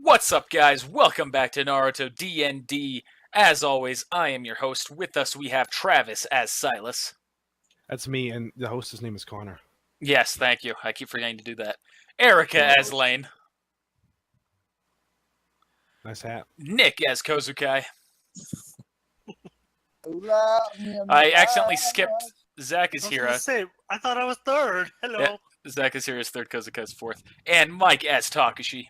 What's up, guys? Welcome back to Naruto D&D. As always, I am your host. With us, we have Travis as Silas. That's me, and the host's name is Connor. Yes, thank you. I keep forgetting to do that. Erica as Lane. Nice hat. Nick as Kozukai. I accidentally skipped. Zach is here. I thought I was third. Hello. Yeah, Zach is here as third, Kozukai's fourth. And Mike as Takashi.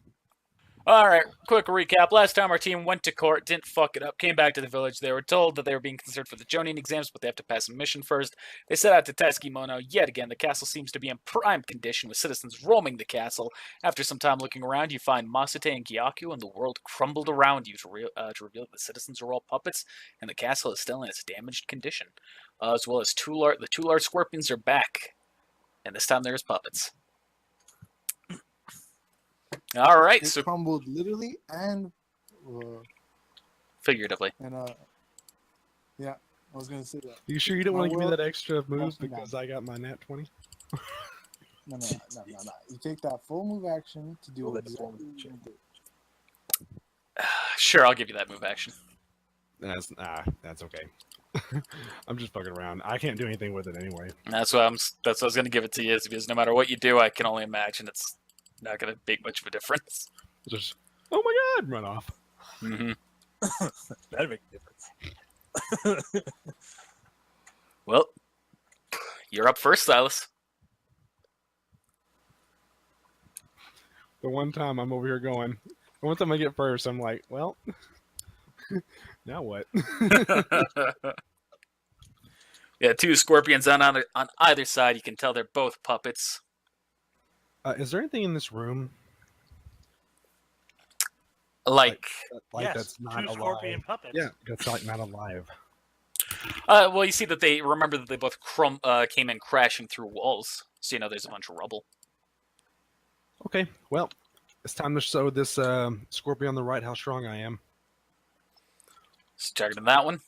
Alright, quick recap. Last time our team went to court, didn't fuck it up, came back to the village. They were told that they were being considered for the Jonin exams, but they have to pass a mission first. They set out to Taiseki-Mono. Yet again, the castle seems to be in prime condition, with citizens roaming the castle. After some time looking around, you find Masate and Gyaku, and the world crumbled around you to reveal that the citizens are all puppets, and the castle is still in its damaged condition. As well as the two large scorpions are back, and this time there's puppets. All right, it so crumbled literally and figuratively. And yeah, I was gonna say that. You sure you don't want to give me that extra move That's because I got my nat 20? No. You take that full move action to do exactly what you did. Sure, I'll give you that move action. That's okay. I'm just fucking around. I can't do anything with it anyway. That's why I was going to give it to you, is because no matter what you do, I can only imagine it's not going to make much of a difference. Just, oh my god, run off. Mm-hmm. That'd make a difference. Well, you're up first, Silas. The one time I'm over here going, the one time I get first, I'm like, well, now what? Yeah, two scorpions on either side. You can tell they're both puppets. Is there anything in this room? Like yes, that's not two alive? scorpion puppets. Yeah, that's like not alive. well, you see that they remember that they both came in crashing through walls. So you know there's a bunch of rubble. Okay, well, it's time to show this scorpion on the right how strong I am. So targeting that one.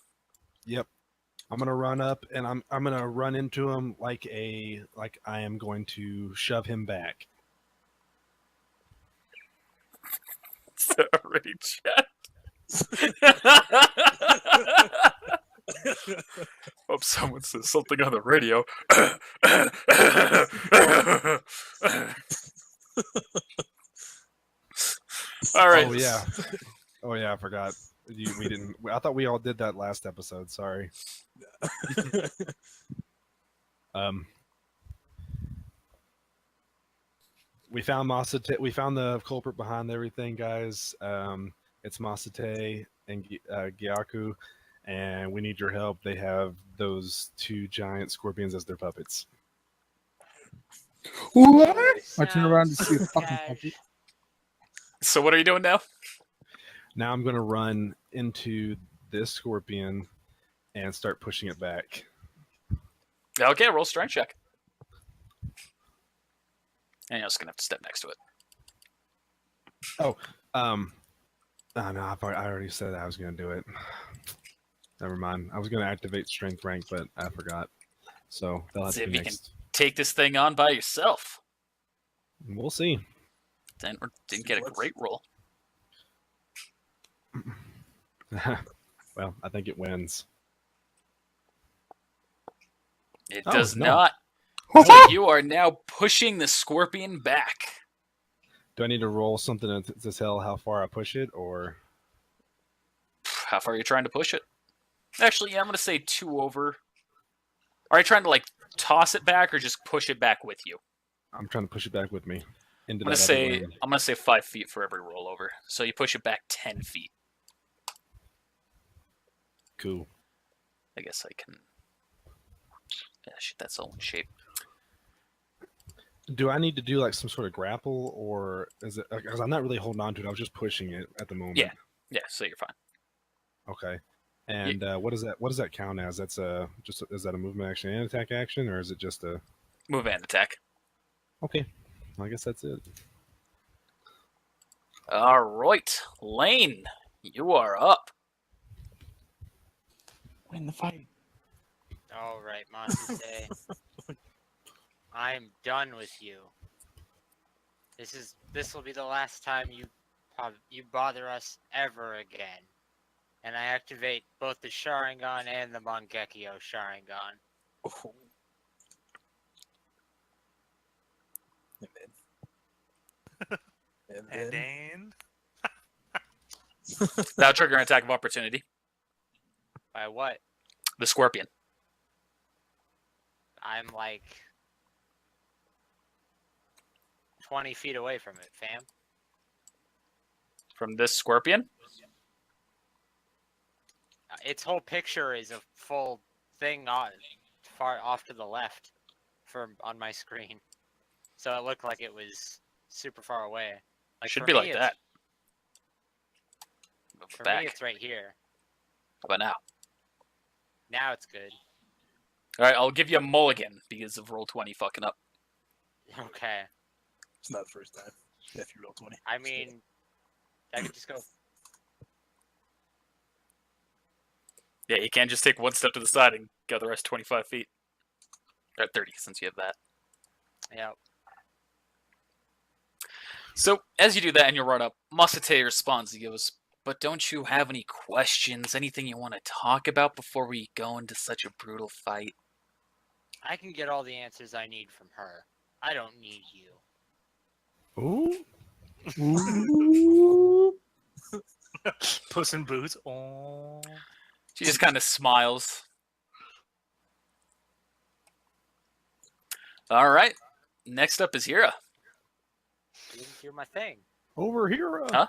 Yep. I'm gonna run up and I'm gonna run into him like I am going to shove him back. It's already checked. Hope someone says something on the radio. All right. Oh yeah, I forgot. We didn't. I thought we all did that last episode. Sorry. We found Masate. We found the culprit behind everything, guys. It's Masate and Gyaku, and we need your help. They have those two giant scorpions as their puppets. What? I turn around to see a fucking puppet. So what are you doing now? Now I'm going to run into this scorpion and start pushing it back. Okay, roll strength check. And you're just gonna have to step next to it. Oh no, I already said I was gonna do it. Never mind. I was gonna activate strength rank, but I forgot. So they'll have See to if be you can next. take this thing on by yourself. We'll see. Didn't get a great roll. Well, I think it wins. It Oh, does no. not. So you are now pushing the scorpion back. Do I need to roll something to tell how far I push it, or How far are you trying to push it? Actually, yeah, I'm gonna say 2 over. Are you trying to like toss it back or just push it back with you? I'm trying to push it back with me into I'm that other lane. gonna say 5 feet for every rollover. So you push it back 10 feet. Cool. I guess I can. Yeah, shit, that's all in shape. Do I need to do like some sort of grapple, or is it? Because I'm not really holding on to it. I was just pushing it at the moment. Yeah. Yeah, so you're fine. Okay. And what does that count as? That's is that a movement action and attack action, or is it just a Move and attack. Okay? I guess that's it. All right, Lane, you are up. Win the fight. All right, Masate. I'm done with you. This will be the last time you you bother us ever again. And I activate both the Sharingan and the Mangekyo Sharingan. Oh. And And then then That'll trigger an attack of opportunity. By what? The scorpion. I'm like 20 feet away from it, fam. From this scorpion? Its whole picture is a full thing on far off to the left on my screen. So it looked like it was super far away. Like Should for be me, like it's- that. Move For back. me, it's right here. How about now? Now it's good. Alright, I'll give you a mulligan because of roll 20 fucking up. Okay. it's not the first time. If you roll 20. I mean, I could just go. Yeah, you can't just take one step to the side and go the rest 25 feet. Or 30, since you have that. Yeah. So, as you do that and you run up, Masate responds. He goes, but don't you have any questions, anything you want to talk about before we go into such a brutal fight? I can get all the answers I need from her. I don't need you. Ooh. Ooh. Puss in Boots. Oh. She just kind of smiles. Alright, next up is Hira. You didn't do my thing. Over here. Huh?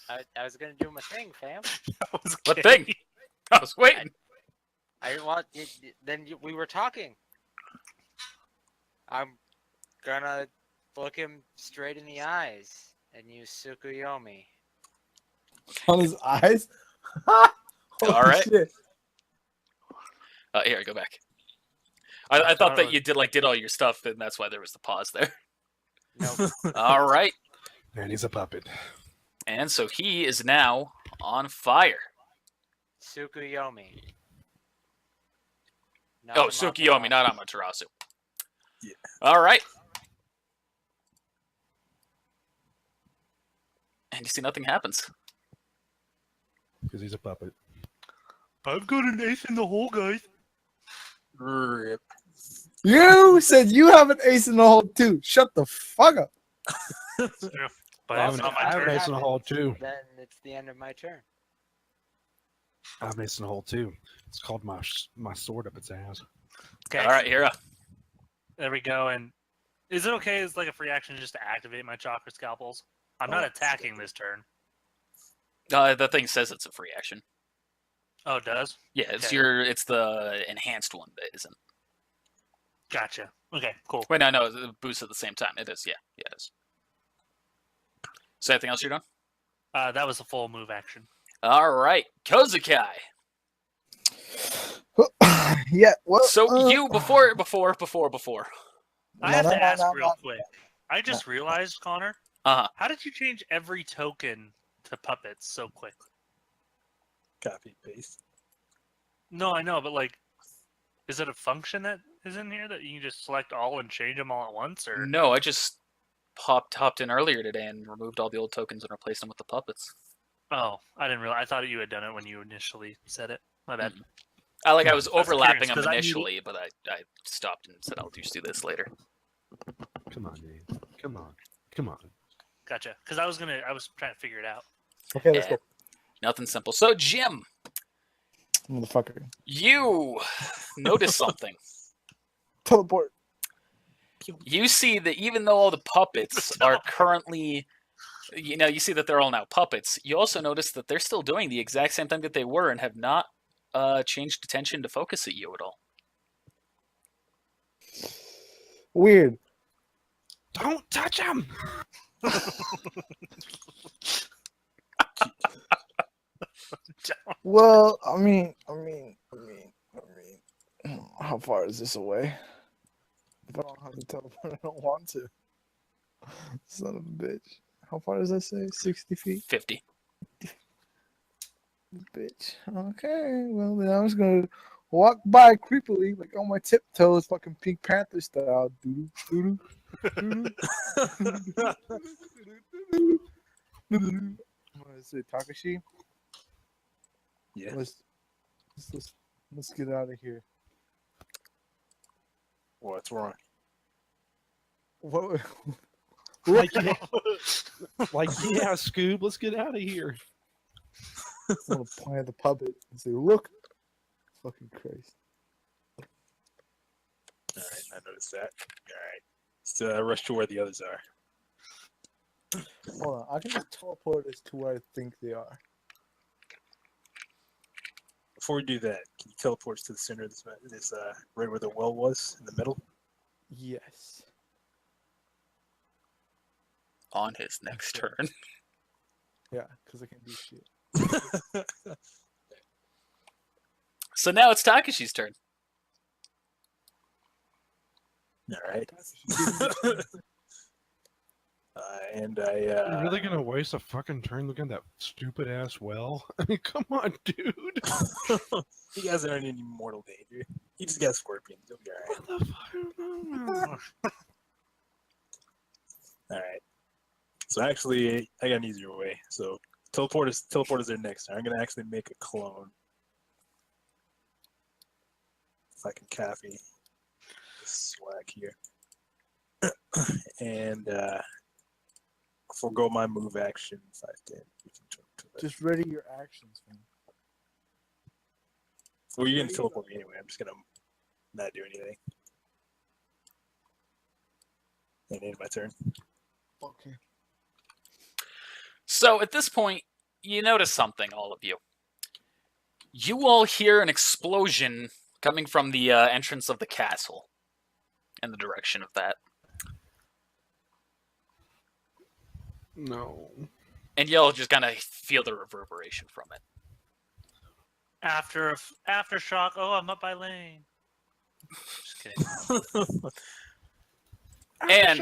I was gonna do my thing, fam. That was What gay. thing? I was waiting. I didn't want. We were talking. I'm gonna look him straight in the eyes and use Tsukuyomi. On his eyes. Holy Alright. shit. Here, go back. I thought that was- you did all your stuff, and that's why there was the pause there. Nope. Alright, And he's a puppet. and so he is now on fire. Tsukuyomi. Not Oh, Amaterasu. Tsukuyomi, not Amaterasu. Yeah. Alright. And you see nothing happens. Because he's a puppet. I've got an ace in the hole, guys. Rip. You said you have an ace in the hole too. Shut the fuck up. But Well, it's I'm not my I have turn. an ace in the hole too. Then it's the end of my turn. I have an ace in the hole too. It's called my sword up its ass. Okay, Alright, Hira. there we go. And is it okay as like a free action just to activate my chakra scalpels? I'm not Oh, attacking this turn. The thing says it's a free action. Oh, it does? Yeah, it's Okay. it's the enhanced one that isn't. Gotcha. Okay, cool. Wait, no, it boosts at the same time. It is, yeah, it is. So anything else you're doing? That was a full move action. Alright, Kozukai. Yeah. Well. So you before. I have to ask no, real no. quick. I just realized, Connor, Uh-huh. how did you change every token to puppets so quickly? Copy paste. No, I know, but like, is it a function that is in here that you can just select all and change them all at once, or? No, I just hopped in earlier today and removed all the old tokens and replaced them with the puppets. Oh, I didn't realize. I thought you had done it when you initially said it. My bad. I was That's overlapping curious, them 'cause I knew- initially, but I stopped and said I'll just do this later. Come on, Dave. Come on. Come on. Gotcha. Because I was trying to figure it out. Okay, let's go. Nothing simple. So Jim, Motherfucker. you notice something. Teleport. You see that even though all the puppets are currently, you see that they're all now puppets. You also notice that they're still doing the exact same thing that they were and have not changed attention to focus at you at all. Weird. Don't touch him! Well, I mean, how far is this away? If I don't have to teleport, I don't want to. Son of a bitch. How far does that say? 60 feet? 50. Bitch. Okay, well, then I'm just gonna walk by creepily, like on my tiptoes, fucking Pink Panther style. Doo-doo, doo-doo, doo-doo. I'm gonna say Takashi. Yeah. Let's get out of here. What's wrong? What? Like, yeah, Scoob, let's get out of here. I want to point at the puppet and say, "Look, fucking Christ!" All right, I noticed that. All right, so rush to where the others are. Hold on, I can just teleport us to where I think they are. Before we do that, can you teleport us to the center of this right where the well was in the middle? Yes. On his next turn. Yeah, because I can't do shit. So now it's Takashi's turn. All right. And You're really gonna waste a fucking turn looking at that stupid ass well? I mean, come on, dude. you guys aren't in any mortal danger. You just got scorpions. You'll be all right. What the fuck? All right. So actually, I got an easier way. So teleport is there next time. I'm gonna actually make a clone. If I can copy this swag here, and forego my move action if I did. Just ready your actions, man. Well, you're gonna teleport me anyway. I'm just gonna not do anything. And end my turn. Okay. So at this point, you notice something, all of you. You all hear an explosion coming from the entrance of the castle, in the direction of that. No. And y'all just kind of feel the reverberation from it. Aftershock. Oh, I'm up by lane. Just kidding. And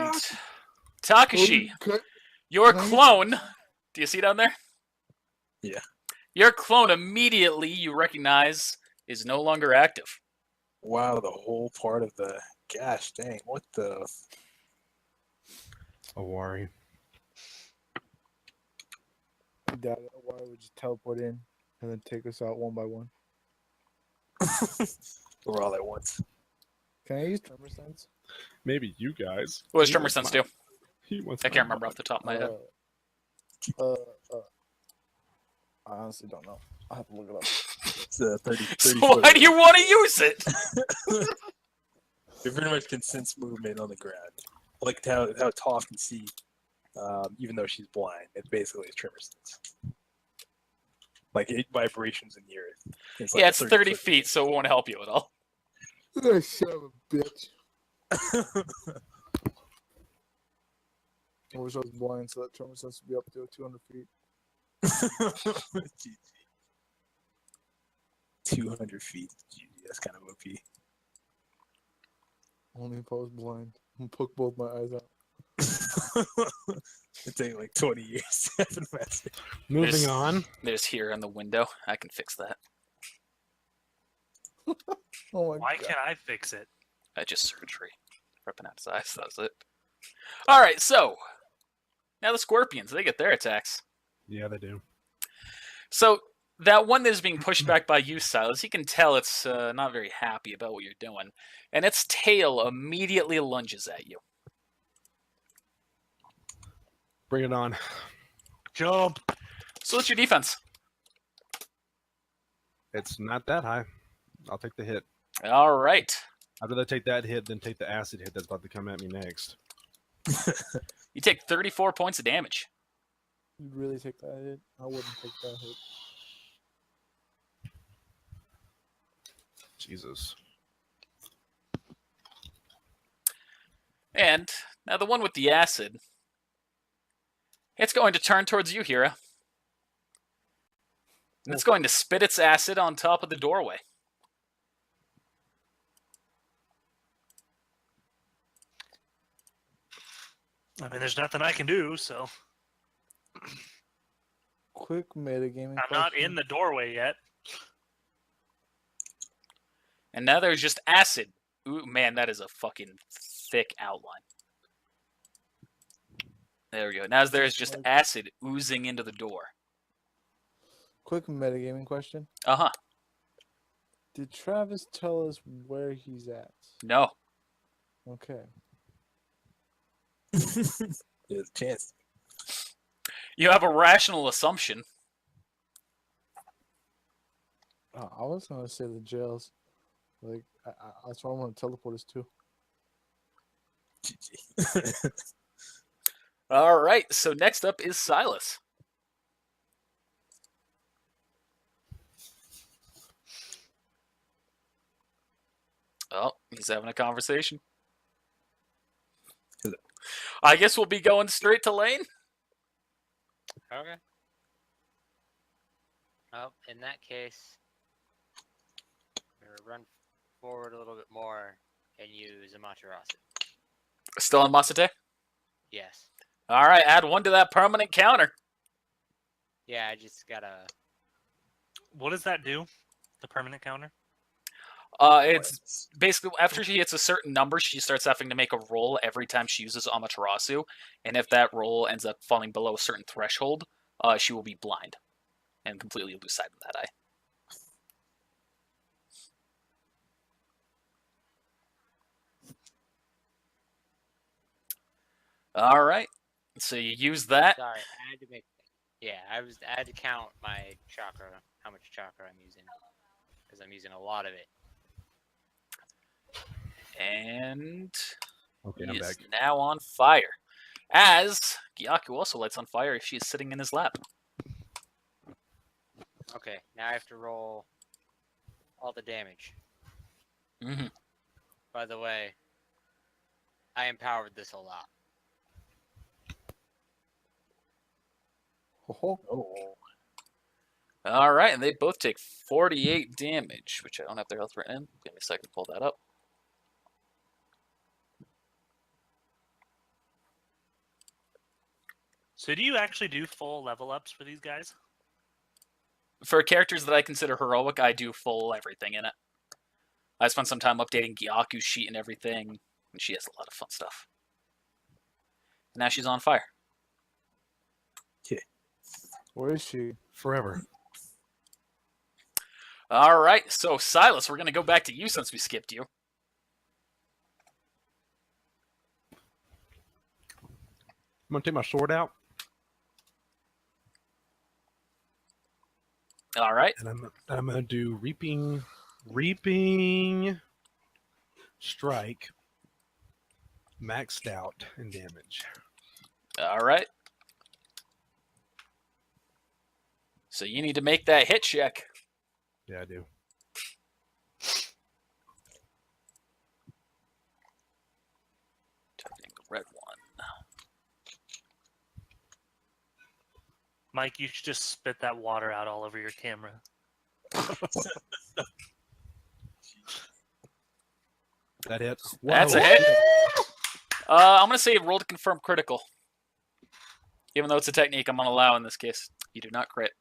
Takashi, your clone, do you see down there? Yeah. Your clone immediately, you recognize, is no longer active. Wow, the whole part of the gosh dang, what the A worry. Dad, why would you teleport in and then take us out one by one? we're all at once. Can I use tremor sense? Maybe you guys. What does Tremor Sense do? He wants I can't remember off the top of my head. I honestly don't know. I have to look it up. It's 30 So foot. why do you want to use it? It pretty much can sense movement on the ground. Like how Toph can see, even though she's blind. It basically is tremor sense. Like vibrations in the earth. It's like Yeah, a it's 30 feet, so it won't help you at all. Oh, son of a bitch. I wish I was blind so that tremor sense would be up to 200 feet. 200 feet. Gee, that's kind of OP. Only if I was blind. I'm gonna poke both my eyes out. It'd take like 20 years to have a master. Moving There's- on. There's here in the window. I can fix that. Oh my Why god. can't I fix it? I just surgery. Ripping out his eyes, that's it. Alright, so. Now the scorpions, they get their attacks. Yeah, they do. So, that one that is being pushed back by you, Silas, you can tell it's not very happy about what you're doing. And its tail immediately lunges at you. Bring it on. Jump. So what's your defense? It's not that high. I'll take the hit. Alright. I'd rather take that hit than take the acid hit that's about to come at me next. You take 34 points of damage. You'd really take that hit? I wouldn't take that hit. Jesus. And now the one with the acid. It's going to turn towards you, Hira. And it's going to spit its acid on top of the doorway. I mean, there's nothing I can do, so Quick metagaming. I'm not in the doorway yet. And now there's just acid. Ooh, man, that is a fucking thick outline. There we go. Now there's just acid oozing into the door. Quick metagaming question. Uh-huh. Did Travis tell us where he's at? No. Okay. There's a chance. You have a rational assumption. I was gonna say the jails. Like that's where I want to teleport us to. GG. All right. So next up is Silas. Oh, he's having a conversation. Hello. I guess we'll be going straight to Lane. Okay. Well, in that case, I'm gonna run forward a little bit more and use Amaterasu. Still on Masate? Yes. All right, add 1 to that permanent counter. Yeah, I just gotta. What does that do? The permanent counter? It's basically after she hits a certain number, she starts having to make a roll every time she uses Amaterasu, and if that roll ends up falling below a certain threshold, she will be blind and completely lose sight of that eye. All right, so you use that. Sorry, I had to make. Yeah, I had to count my chakra, how much chakra I'm using, because I'm using a lot of it. And Okay, he I'm is back. now on fire. As Gyaku also lights on fire if she is sitting in his lap. Okay, now I have to roll all the damage. Mm-hmm. By the way, I empowered this a lot. Oh. All right, and they both take 48 damage, which I don't have their health written in. Give me a second to pull that up. So do you actually do full level ups for these guys? For characters that I consider heroic, I do full everything in it. I spent some time updating Gyaku's sheet and everything, and she has a lot of fun stuff. And now she's on fire. Where is she? Forever. All right, so Silas, we're going to go back to you since we skipped you. I'm gonna take my sword out, All right. and I'm gonna do reaping strike, maxed out in damage. All right. So you need to make that hit check. Yeah, I do. Targeting the red one. Mike, you should just spit that water out all over your camera. That hit. That's Whoa. a hit. I'm going to say roll to confirm critical. Even though it's a technique, I'm going to allow in this case. You do not crit.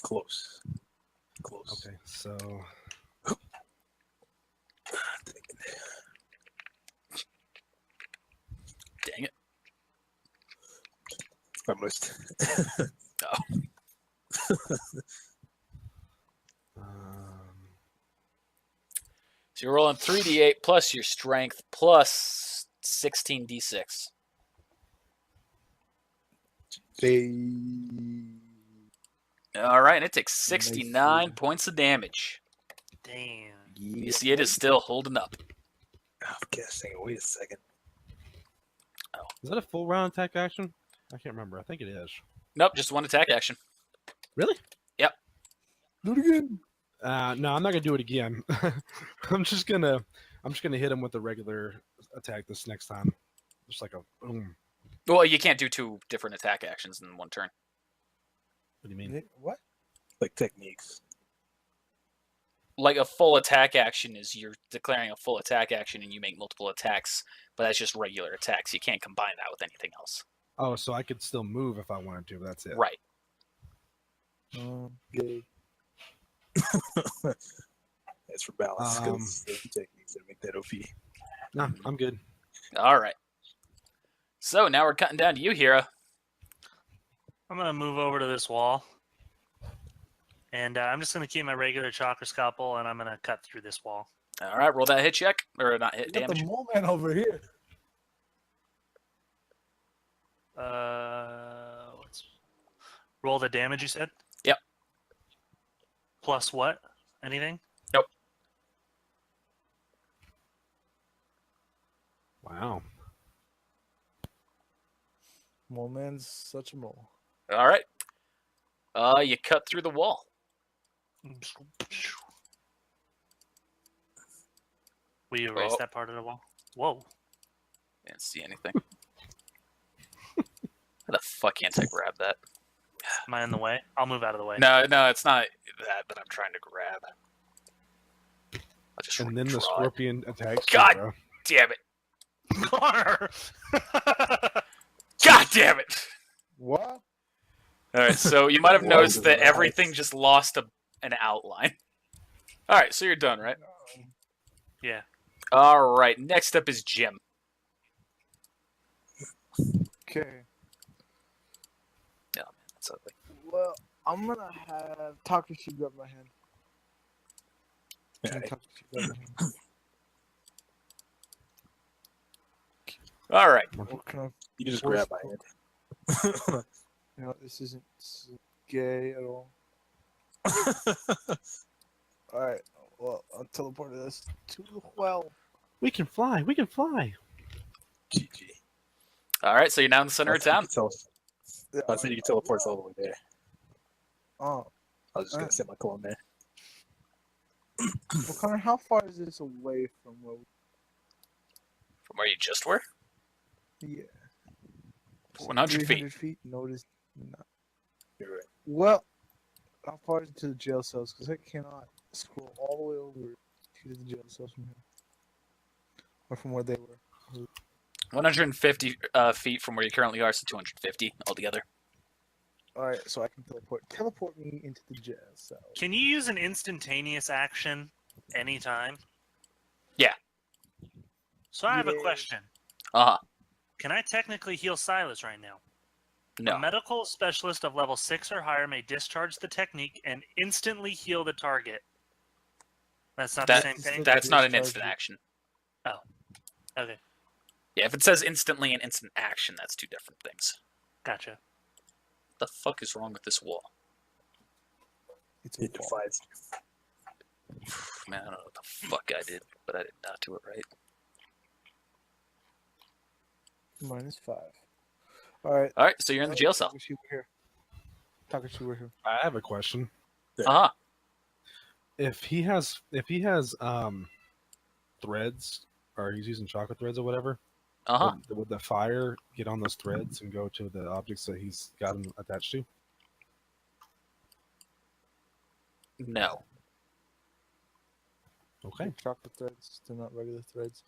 Close. Close. Okay, so Dang it. Almost. So you're rolling 3d8 plus your strength plus 16d6. All right, and it takes 69 points of damage. Damn. You see, it is still holding up. I'm guessing. Wait a second. is that a full round attack action? I can't remember. I think it is. Nope, just one attack action. Really? Yep. Do it again. No, I'm not gonna do it again. I'm just gonna hit him with a regular attack this next time. Just like a boom. Well, you can't do 2 different attack actions in one turn. What do you mean? What? Like techniques. Like a full attack action is you're declaring a full attack action and you make multiple attacks, but that's just regular attacks. You can't combine that with anything else. Oh, so I could still move if I wanted to. But that's it. Right. Yay. That's for balance. Because techniques that make that OP. No, I'm good. All right. So now we're cutting down to you, Hira. I'm gonna move over to this wall, and I'm just gonna keep my regular chakra scalpel, and I'm gonna cut through this wall. All right, roll that hit check or not hit You got the damage. mole man over here. Let's roll the damage you said. Yep. Plus what? Anything? Nope. Wow. Mole man's such a mole. All right. You cut through the wall. Will you erase that part of the wall? Whoa. Didn't see anything. How the fuck can't I grab that? Am I in the way? I'll move out of the way. No, it's not that I'm trying to grab. I'll just And then the redraw it. scorpion attacks God! you, bro. Damn it! Connor! God damn it! What? All right, so you might have Whoa, noticed that nice. everything just lost an outline. All right, so you're done, right? Yeah. All right. Next up is Jim. Okay. Yeah, man, that's ugly. Well, I'm gonna have Takashi grab my hand. Alright. Takashi grab my hand. All right. What can I? You just grab my hand. You know, this isn't gay at all. All right. Well, I'll teleport us to the well. We can fly. We can fly. GG. All right. So you're now in the center of town. I said you can teleport all the way there. Oh, I was just gonna set my clone there. well, Connor, how far is this away from where? From where you just were? Yeah. 100 feet. 300 feet. Notice. No. You're right. Well, how far is it to the jail cells? Because I cannot scroll all the way over to the jail cells from here, or from where they were. 150 feet from where you currently are, so 250 altogether. All right, so I can teleport me into the jail cell. Can you use an instantaneous action anytime? Yeah. So I have a Yeah. question. Uh-huh. Can I technically heal Silas right now? No. A medical specialist of level 6 or higher may discharge the technique and instantly heal the target. That's not the same thing? That's not an Discharge instant it. action. Okay, Yeah, if it says instantly and instant action, that's two different things. gotcha. What the fuck is wrong with this wall? It's a It wall. defies you. Man, I don't know what the fuck I did, but I did not do it right. -5. All right. All right, so you're in the jail cell. Takashi, we're here. Takashi, we're here. I have a question. Uh-huh. If he has threads, or he's using chocolate threads or whatever, Uh-huh. would the fire get on those threads and go to the objects that he's got them attached to? No. Okay. Chocolate threads, they're not regular threads.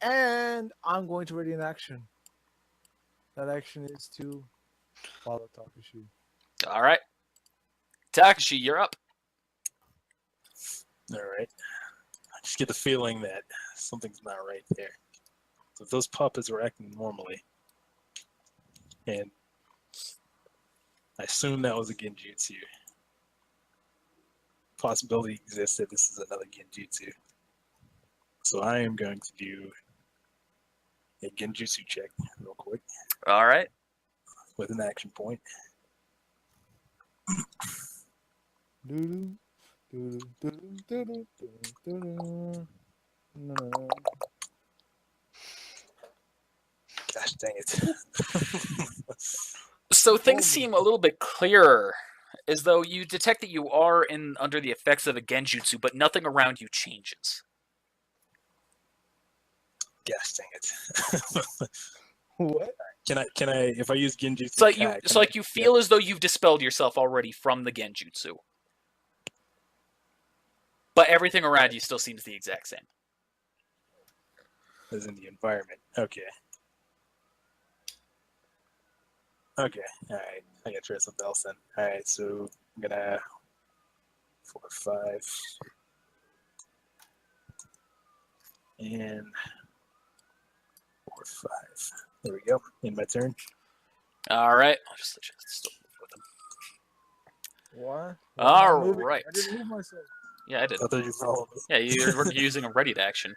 And I'm going to ready an action. That action is to follow Takashi. All right. Takashi, you're up. All right. I just get the feeling that something's not right there. So if those puppets were acting normally, and I assume that was a genjutsu. Possibility exists that this is another genjutsu. So I am going to do a genjutsu check real quick All right. with an action point. Doo-doo, doo-doo, doo-doo, doo-doo, doo-doo, doo-doo. No. Gosh dang it. So things seem a little bit clearer, as though you detect that you are under the effects of a genjutsu, but nothing around you changes. Gosh dang it. What? Can I if I use genjutsu? It's like attack, it's can like you feel as though you've dispelled yourself already from the genjutsu, but everything around you still seems the exact same. as in the environment. Okay. Okay. Alright. I gotta try something else then. Alright, so I'm gonna 4, 5. And 4, 5. There we go. In my turn. All right. I'll just let you still move with him. What? All Moving? right. I didn't move myself. Yeah, I did. I thought you followed me. Yeah, you're using a ready to action.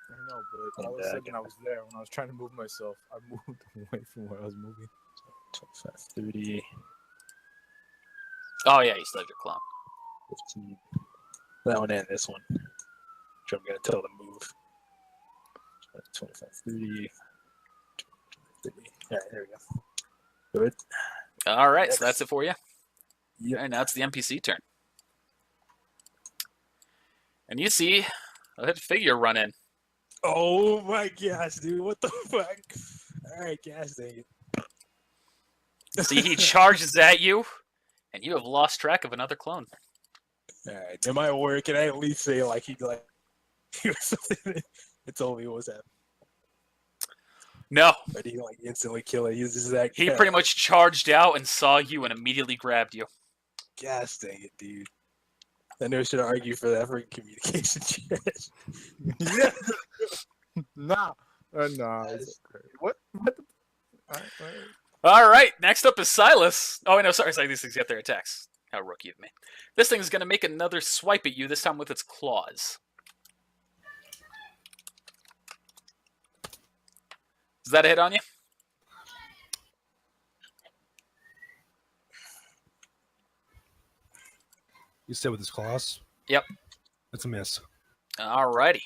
I know, but all of a And, sudden I was there when I was trying to move myself. I moved away from where I was moving. 25, 30, Oh yeah, you still have your clone. 15. That one and this one. Which I'm going to tell to move. 25, 30. 30. All right, there we go. Good. All right, Next. so that's it for you. Yep. All right, now it's the NPC turn. And you see a figure run in. Oh my gosh, dude. What the fuck? All right, gosh dang it. See, he charges at you, and you have lost track of another clone. All right, it might work. Can I at least say like he was something that told me what was happening? No, Or did he like instantly kill it? He's just like he pretty much charged out and saw you and immediately grabbed you. Gosh dang it, dude. I never should argue for that for communication chat. Yeah. Nah. Nah. It's okay. What? What? All right. All right, next up is Silas. Oh, no, sorry, these things get their attacks. How rookie of me. This thing is going to make another swipe at you, this time with its claws. Is that a hit on you? You said with his claws? Yep. That's a miss. Alrighty.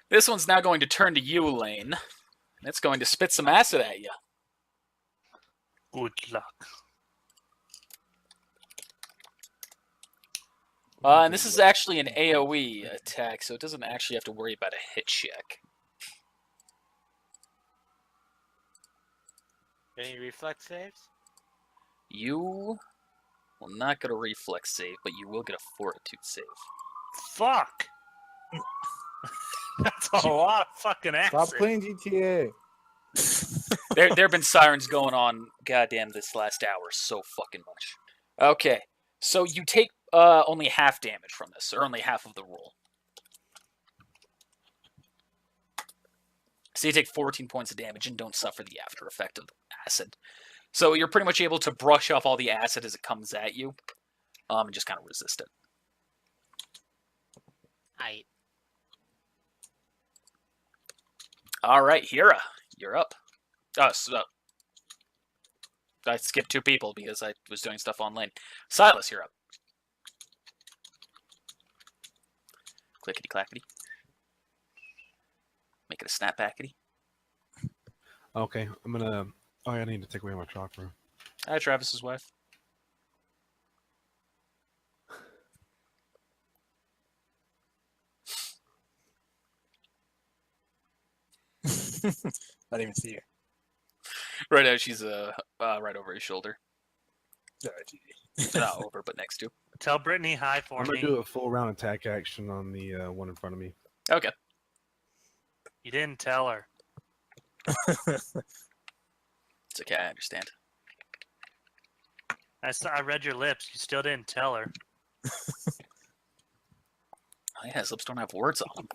This one's now going to turn to you, Lane. It's going to spit some acid at you. Good luck. And this is actually an AoE attack, so it doesn't actually have to worry about a hit check. Any reflex saves? You will not get a reflex save, but you will get a fortitude save. Fuck. That's a lot of fucking acid. Stop playing GTA. There have been sirens going on, goddamn, this last hour so fucking much. Okay, so you take only half damage from this, or only half of the roll. So you take 14 points of damage and don't suffer the after effect of the acid. So you're pretty much able to brush off all the acid as it comes at you, and just kind of resist it. I All right, Hira, you're up. So I skipped 2 people because I was doing stuff on lane. Silas, you're up. Clickety clackety. Make it a snapbackety. Okay, I'm gonna. Oh, I need to take away my chakra. Hi, Travis's wife. I didn't even see her. Right now, she's right over his shoulder. All right, GG. Not over, but next to. Tell Brittany hi for I'm gonna me. do a full round attack action on the one in front of me. Okay. You didn't tell her. It's okay, I understand. I read your lips. You still didn't tell her. Oh, yeah, his lips don't have words on them.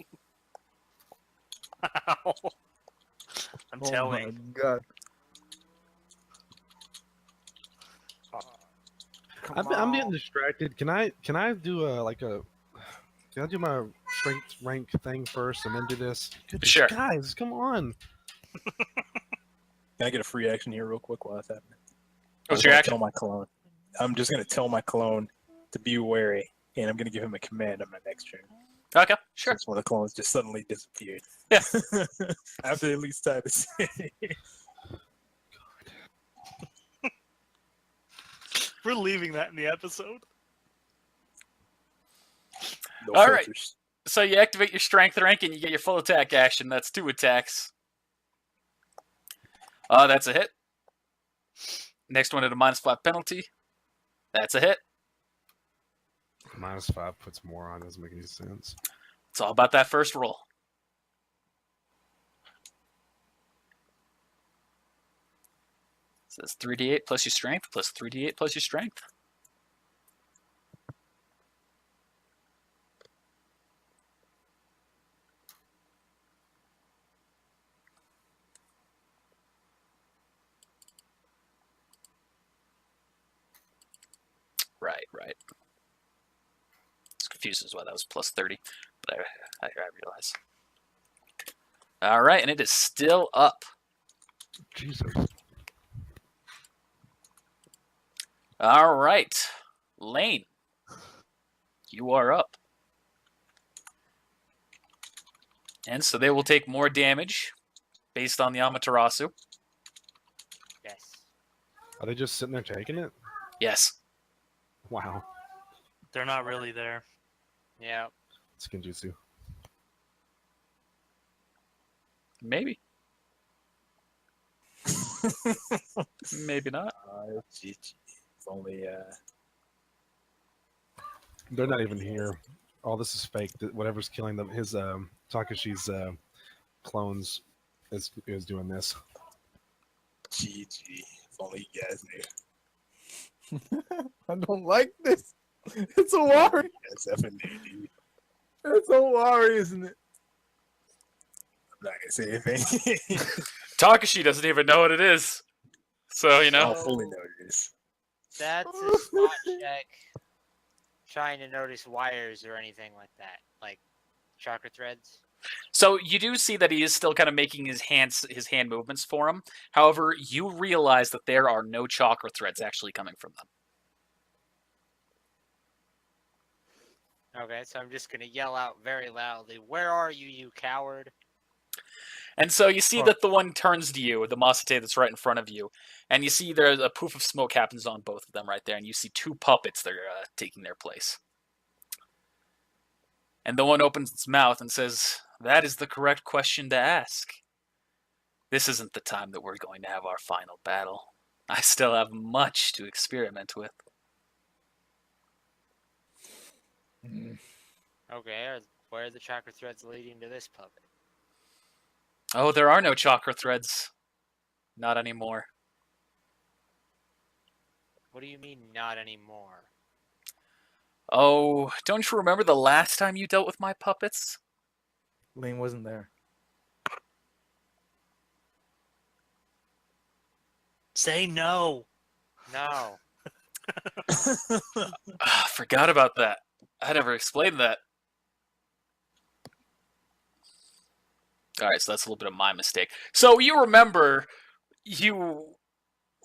I'm Oh telling. my god. I'm getting distracted. Can I do Can I do my strength rank thing first and then do this? Good, Sure. guys, come on. Can I get a free action here real quick while that's happening? What's I'm your gonna action? Tell my clone. I'm just gonna tell my clone to be wary, and I'm gonna give him a command on my next turn. Okay, sure. Since one of the clones just suddenly disappeared. Yeah. After at least time to say. We're leaving that in the episode. No All right. filters. So you activate your strength rank and you get your full attack action. That's 2 attacks. That's a hit. Next one at a -5 penalty. That's a hit. -5 puts more on. Doesn't make any sense. It's all about that first roll. So that's 3d8 plus your strength plus 3d8 plus your strength. Right. It's confused as why that was plus 30, but I realize. All right, and it is still up. Jesus. All right, Lane, you are up. And so they will take more damage based on the Amaterasu. Yes. Are they just sitting there taking it? Yes. Wow. They're not really there. Yeah. It's Genjutsu. Maybe. Maybe not. GG. If only. They're not even here. All this is fake. Whatever's killing them, his Takashi's clones is doing this. GG. If only you guys knew. I don't like this. It's a worry. Yes, definitely, dude. It's a worry, isn't it? I'm not gonna say anything. Takashi doesn't even know what it is. So, you I know. don't fully know what it is. That's a spot check. Trying to notice wires or anything like that, like chakra threads. So you do see that he is still kind of making his hand movements for him. However, you realize that there are no chakra threads actually coming from them. Okay, so I'm just gonna yell out very loudly, "Where are you, you coward?" And so you see that the one turns to you, the Masate that's right in front of you, and you see there's a poof of smoke happens on both of them right there, and you see two puppets that are taking their place. And the one opens its mouth and says, "That is the correct question to ask. This isn't the time that we're going to have our final battle. I still have much to experiment with." Okay, where are the chakra threads leading to this puppet? Oh, there are no chakra threads. Not anymore. What do you mean, not anymore? Oh, don't you remember the last time you dealt with my puppets? Lane wasn't there. Say no. No. Forgot about that. I never explained that. Alright, so that's a little bit of my mistake. So you remember you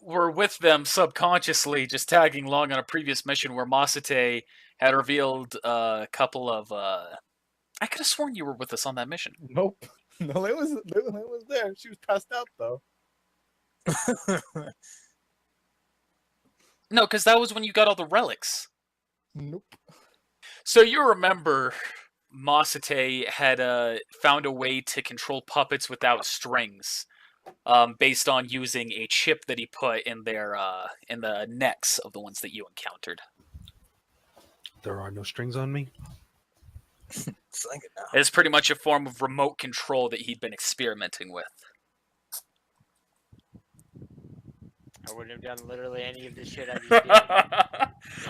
were with them subconsciously, just tagging along on a previous mission where Masate had revealed a couple of... I could have sworn you were with us on that mission. Nope. No, Lane was there. She was passed out though. No, because that was when you got all the relics. Nope. So you remember Masate had found a way to control puppets without strings, based on using a chip that he put in their in the necks of the ones that you encountered. There are no strings on me. Sing it now. It's pretty much a form of remote control that he'd been experimenting with. I wouldn't have done literally any of the shit I just did.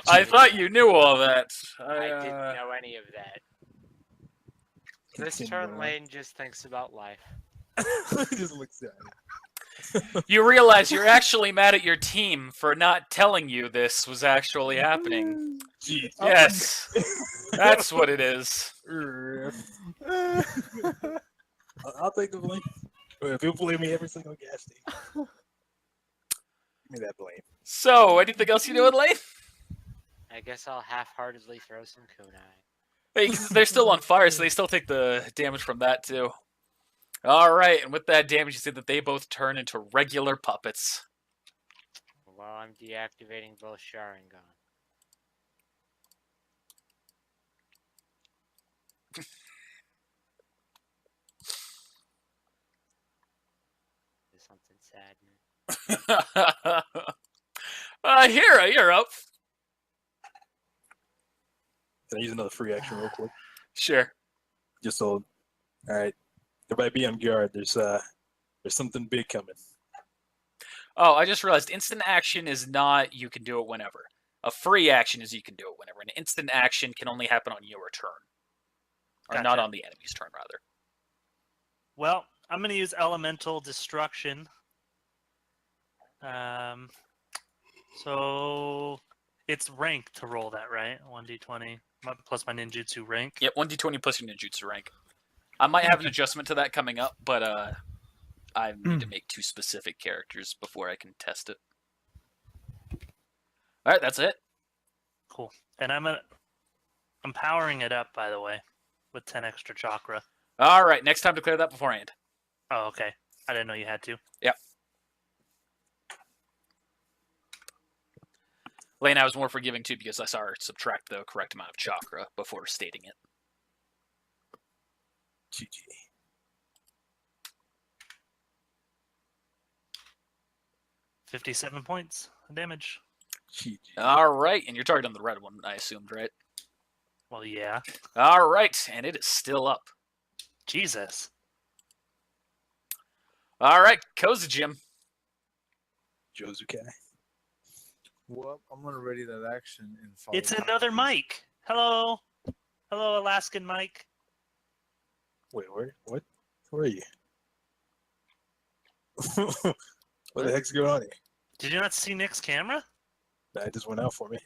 I thought you knew all that. I didn't know any of that. This Continue turn on. Lane just thinks about life. Just looks at it. You realize you're actually mad at your team for not telling you this was actually happening. Jeez. Yes, that's what it is. I'll take the blame. If you believe me every single gas station, give me that blame. So, anything else you doing, Lane? I guess I'll half-heartedly throw some kunai. Hey, they're still on fire, so they still take the damage from that, too. Alright, and with that damage, you see that they both turn into regular puppets. While I'm deactivating both Sharingan. There's something sad. Hira, you're up. Can I use another free action real quick? Sure. Just so, all right. Everybody be on guard. There's something big coming. Oh, I just realized instant action is not you can do it whenever. A free action is you can do it whenever. An instant action can only happen on your turn. Or not Gotcha. on the enemy's turn, rather. Well, I'm going to use Elemental Destruction. So It's rank to roll that, right? 1d20 plus my ninjutsu rank. Yep, 1d20 plus your ninjutsu rank. I might have an adjustment to that coming up, but I need to make 2 specific characters before I can test it. All right, that's it. Cool. And I'm powering it up, by the way, with 10 extra chakra. All right, next time to clear that beforehand. Oh, okay. I didn't know you had to. Yep. Lane, I was more forgiving too because I saw her subtract the correct amount of chakra before stating it. GG. $57 points of damage. GG. All right, and you're targeting the red one, I assumed, right? Well, yeah. All right, and it is still up. Jesus. All right, Kozujim. Jozukai. Well, I'm gonna ready that action and follow. It's another Mike. Hello. Hello, Alaskan Mike. Wait, where? What? Where are you? What the heck's going on here? Did you not see Nick's camera? That just went out for me.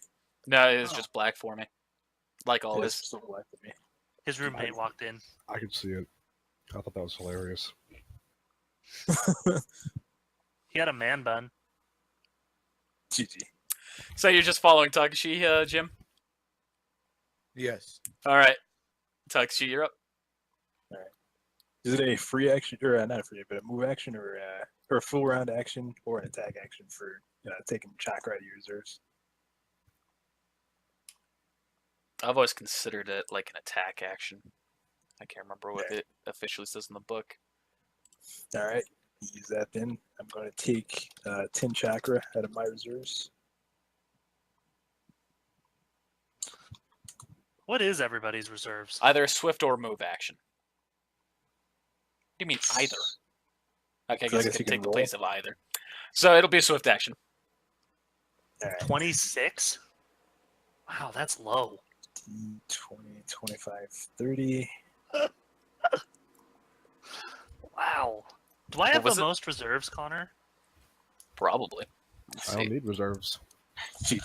No, it is just black for me. Like It's always. still black for me. His roommate walked in. I could see it. I thought that was hilarious. He had a man bun. GG. So you're just following Takashi, Jim? Yes. All right. Takashi, you're up. Is it a free action, or not a free, but a move action, or a full round action, or an attack action for taking chakra out of your reserves? I've always considered it like an attack action. I can't remember what it officially says in the book. All right, use that then. I'm going to take 10 chakra out of my reserves. What is everybody's reserves? Either a swift or move action. What do you mean either? Okay, I guess it can take the place of either. So it'll be a swift action. All right. 26? Wow, that's low. 20, 25, 30. Wow. Do I have the was it? most reserves, Connor? Probably. Let's I don't see. need reserves. GG.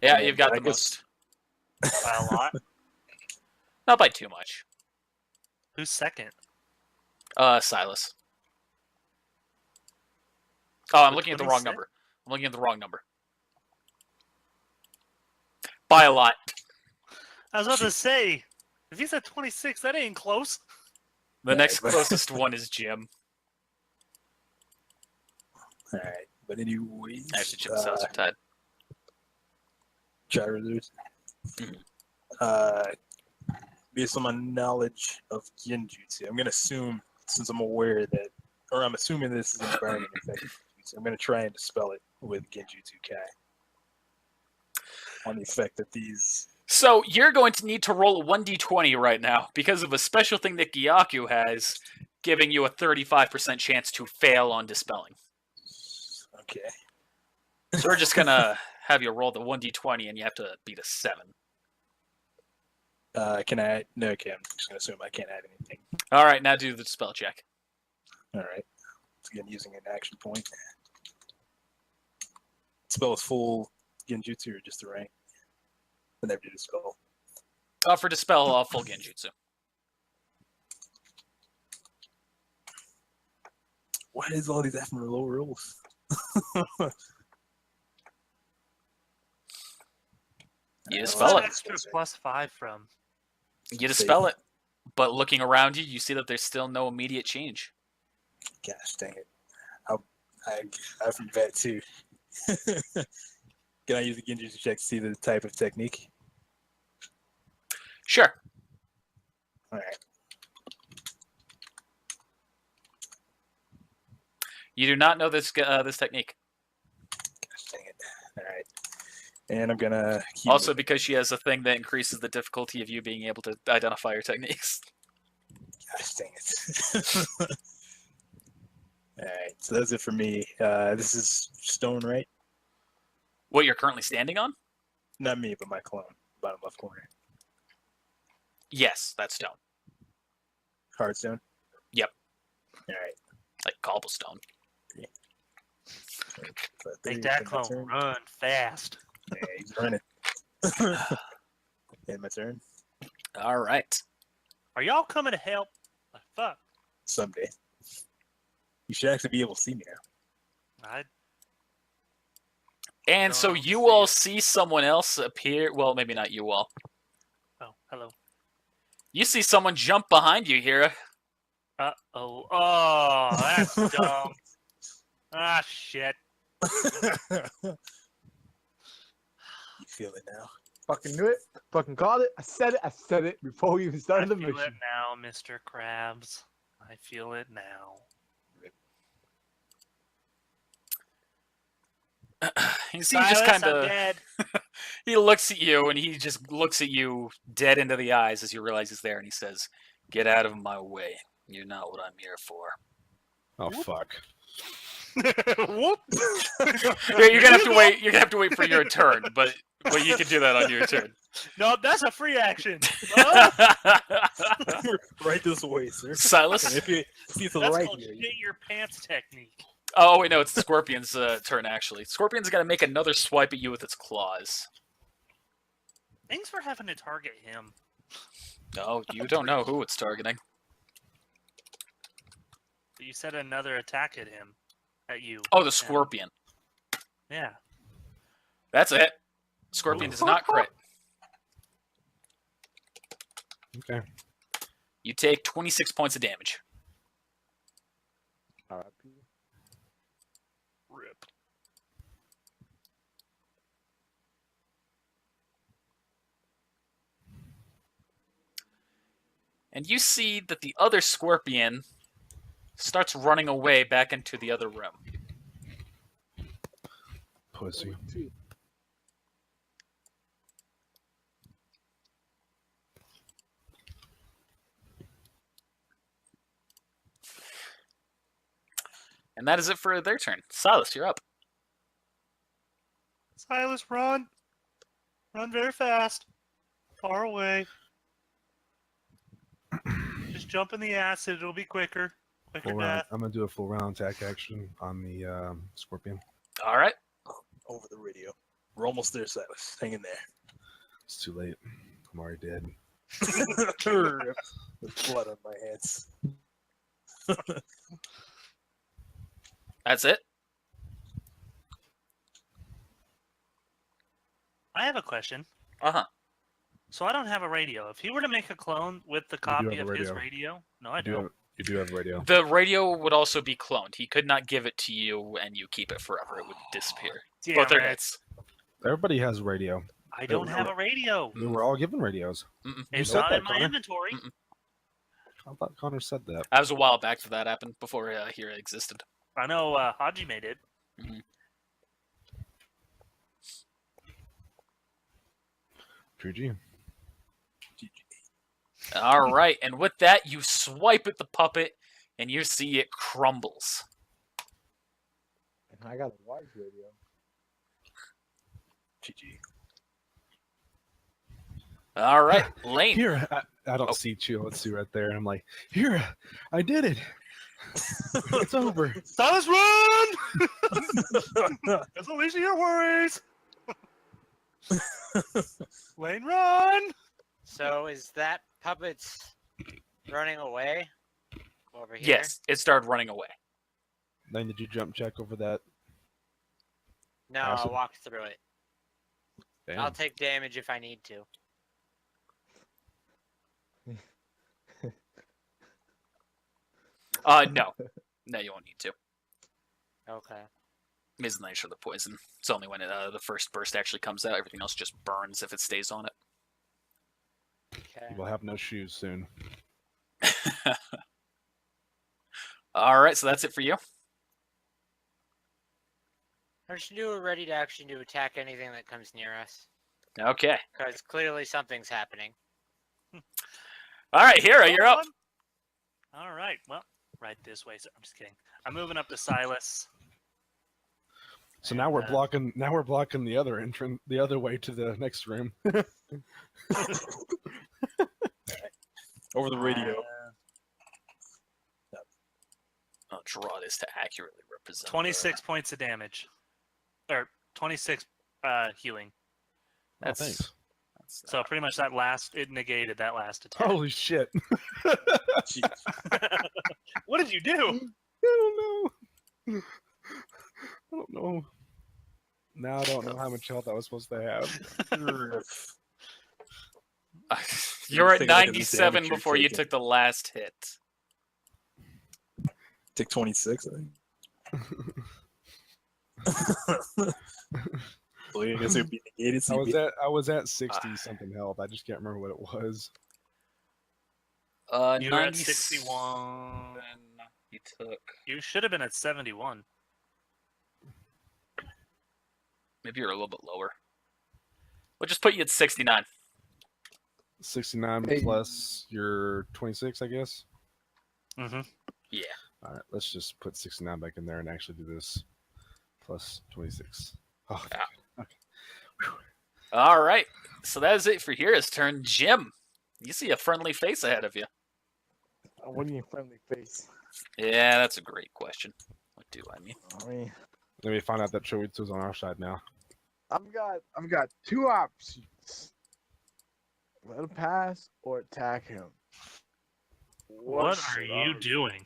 Yeah, Yeah, you've got I the guess- most. By a lot? Not by too much. Who's second? Silas. Oh, I'm With looking at the wrong 26? number. I'm looking at the wrong number. By a lot. I was about to say, if he's at 26, that ain't close. The Yeah, next but- closest one is Jim. All right, but anyways, Actually, Jim and Silas are tied. chakra reserves. Mhm. Based on my knowledge of genjutsu, I'm going to assume, since I'm aware that, or I'm assuming this is environment effect, so I'm going to try and dispel it with Genjutsu Kai. On the effect that these. So you're going to need to roll a 1d20 right now because of a special thing that Gyaku has, giving you a 35% chance to fail on dispelling. Okay. So we're just gonna have you roll the 1d20 and you have to beat a 7. Can I? No, okay. I'm just going to assume I can't add anything. All right, now do the spell check. All right. Again, using an action point. Spell is full Genjutsu or just the rank? I never did a spell. For dispel full genjutsu. Why is all these effing low rolls? You Where's dispel that it. extra +5 from? You dispel it, but looking around you, you see that there's still no immediate change. Gosh dang it. I from vet too. Can I use the Genjutsu check to see the type of technique? Sure. Alright. You do not know this this technique. Gosh dang it. Alright. And I'm gonna keep Also, because she has a thing that increases the difficulty of you being able to identify your techniques. gosh dang it. Alright, so that's it for me. This is stone, right? What you're currently standing on? Not me, but my clone. Bottom left corner. Yes, that's stone. Hard stone? Yep. Alright. Like cobblestone. Make that clone run fast. Yeah, he's running. And my turn. All right. Are y'all coming to help? Like, fuck. Someday. You should actually be able to see me now. I And No, so I don't you see all it. see someone else appear. Well, maybe not you all. Oh, hello. You see someone jump behind you, Hira. Uh-oh. Oh, that's dumb. Ah, shit. You feel it now. Fucking knew it. Fucking called it. I said it. I said it before we even I started the feel it mission. now, Mr. Krabs. I feel it now. You see, he Silas, just kind I'm of dead. he looks at you, and he just looks at you dead into the eyes as you realize he's there, and he says, "Get out of my way. You're not what I'm here for." Oh fuck. Whoop. You're gonna have to wait. You're gonna have to wait for your turn, but you can do that on your turn. No, that's a free action. Right this way, sir. Silas. And if you see to the That's right called here, shit your pants technique. Oh wait, no, it's the Scorpion's turn actually. Scorpion's got to make another swipe at you with its claws. Thanks for having to target him. Oh, you don't know who it's targeting. But you said another attack at him. At you. Oh, the Scorpion. Yeah. That's it. Scorpion does not crit. Okay. You take 26 points of damage. R.I.P. Rip. And you see that the other Scorpion starts running away back into the other room. Pussy. And that is it for their turn. Silas, you're up. Silas, run. Run very fast. Far away. Just jump in the acid. It'll be quicker. Quicker Full round. death. I'm gonna do a full round attack action on the Scorpion. All right. over the radio. We're almost there, Silas. Hang in there. It's too late. I'm already dead. With blood on my hands. That's it. I have a question. Uh-huh. So I don't have a radio. If he were to make a clone with the copy have of a his radio. radio, no, I don't. You do have a radio. The radio would also be cloned. He could not give it to you and you keep it forever. It would disappear. Damn Both their it. hits. Everybody has a radio. I don't have a radio. We were all given radios. Mm-mm. It's said not that, in my Connor. inventory. Mm-mm. I thought Connor said that. That was a while back that happened, before Hira existed. I know Haji made it. True G. All right, and with that, you swipe at the puppet, and you see it crumbles. And I got a wise radio. GG. All right, Lane. Here, I don't see Cho'Etsu right there. I'm like, here, I did it. It's over. Silas, run! That's the least of your worries. Lane, run! So is that puppet's running away over here? Yes, it started running away. Then did you jump check over that? No, Awesome. I'll walk through it. Damn. I'll take damage if I need to. No. No, you won't need to. Okay. It's the nature of the poison. It's only when the first burst actually comes out. Everything else just burns if it stays on it. Okay. You will have no shoes soon. All right, so that's it for you. We're ready to actually attack anything that comes near us. Okay. Because clearly something's happening. All right, Hira, you're up. All right, well, right this way. So I'm just kidding. I'm moving up to Silas. So now we're And, blocking. Now we're blocking the other entrance, the other way to the next room. Over the radio. I'll draw this to accurately represent. 26 points of damage. Or 26 healing. That's, thanks. that's So pretty much that last, it negated that last attack. Holy shit! Jeez. What did you do? I don't know. Now I don't know how much health I was supposed to have. You're at Take a look at the 97 damage you're before you taking. took the last hit. Take 26, I think. Well, I guess it would be negated. So I was at 60 something health. I just can't remember what it was. You were at 97 61. You took. You should have been at 71. Maybe you're a little bit lower. We'll just put you at 69. 69 Hey. plus your 26, I guess. Mm-hmm. Yeah. All right, let's just put 69 back in there and actually do this. Plus 26. Oh, Yeah. okay. All right. So that is it for Hira's turn. Jim, you see a friendly face ahead of you. What do you mean friendly face? Yeah, that's a great question. What do I mean? I mean, Let me find out that Cho'Etsu's on our side now. I've got two options. Let him pass or attack him. What are should you I doing?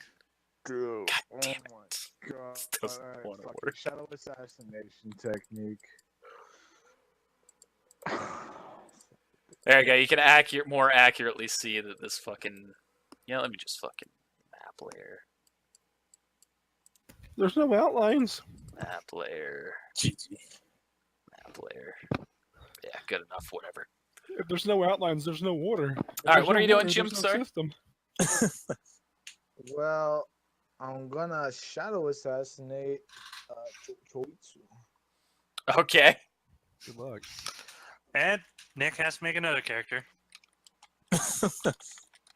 do? God Oh damn my it. god! This doesn't Alright, wanna fucking work. shadow assassination technique. There you go. You can more accurately see that this fucking. Yeah, let me just fucking map layer. There's no outlines. Map layer. GG. Map layer. Yeah, good enough. Whatever. If there's no outlines, there's no water. If All right, there's what no are you doing, water, Jim? there's no Sorry. system. Well, I'm gonna shadow assassinate Cho'Etsu. Okay. Good luck. And Nick has to make another character. Did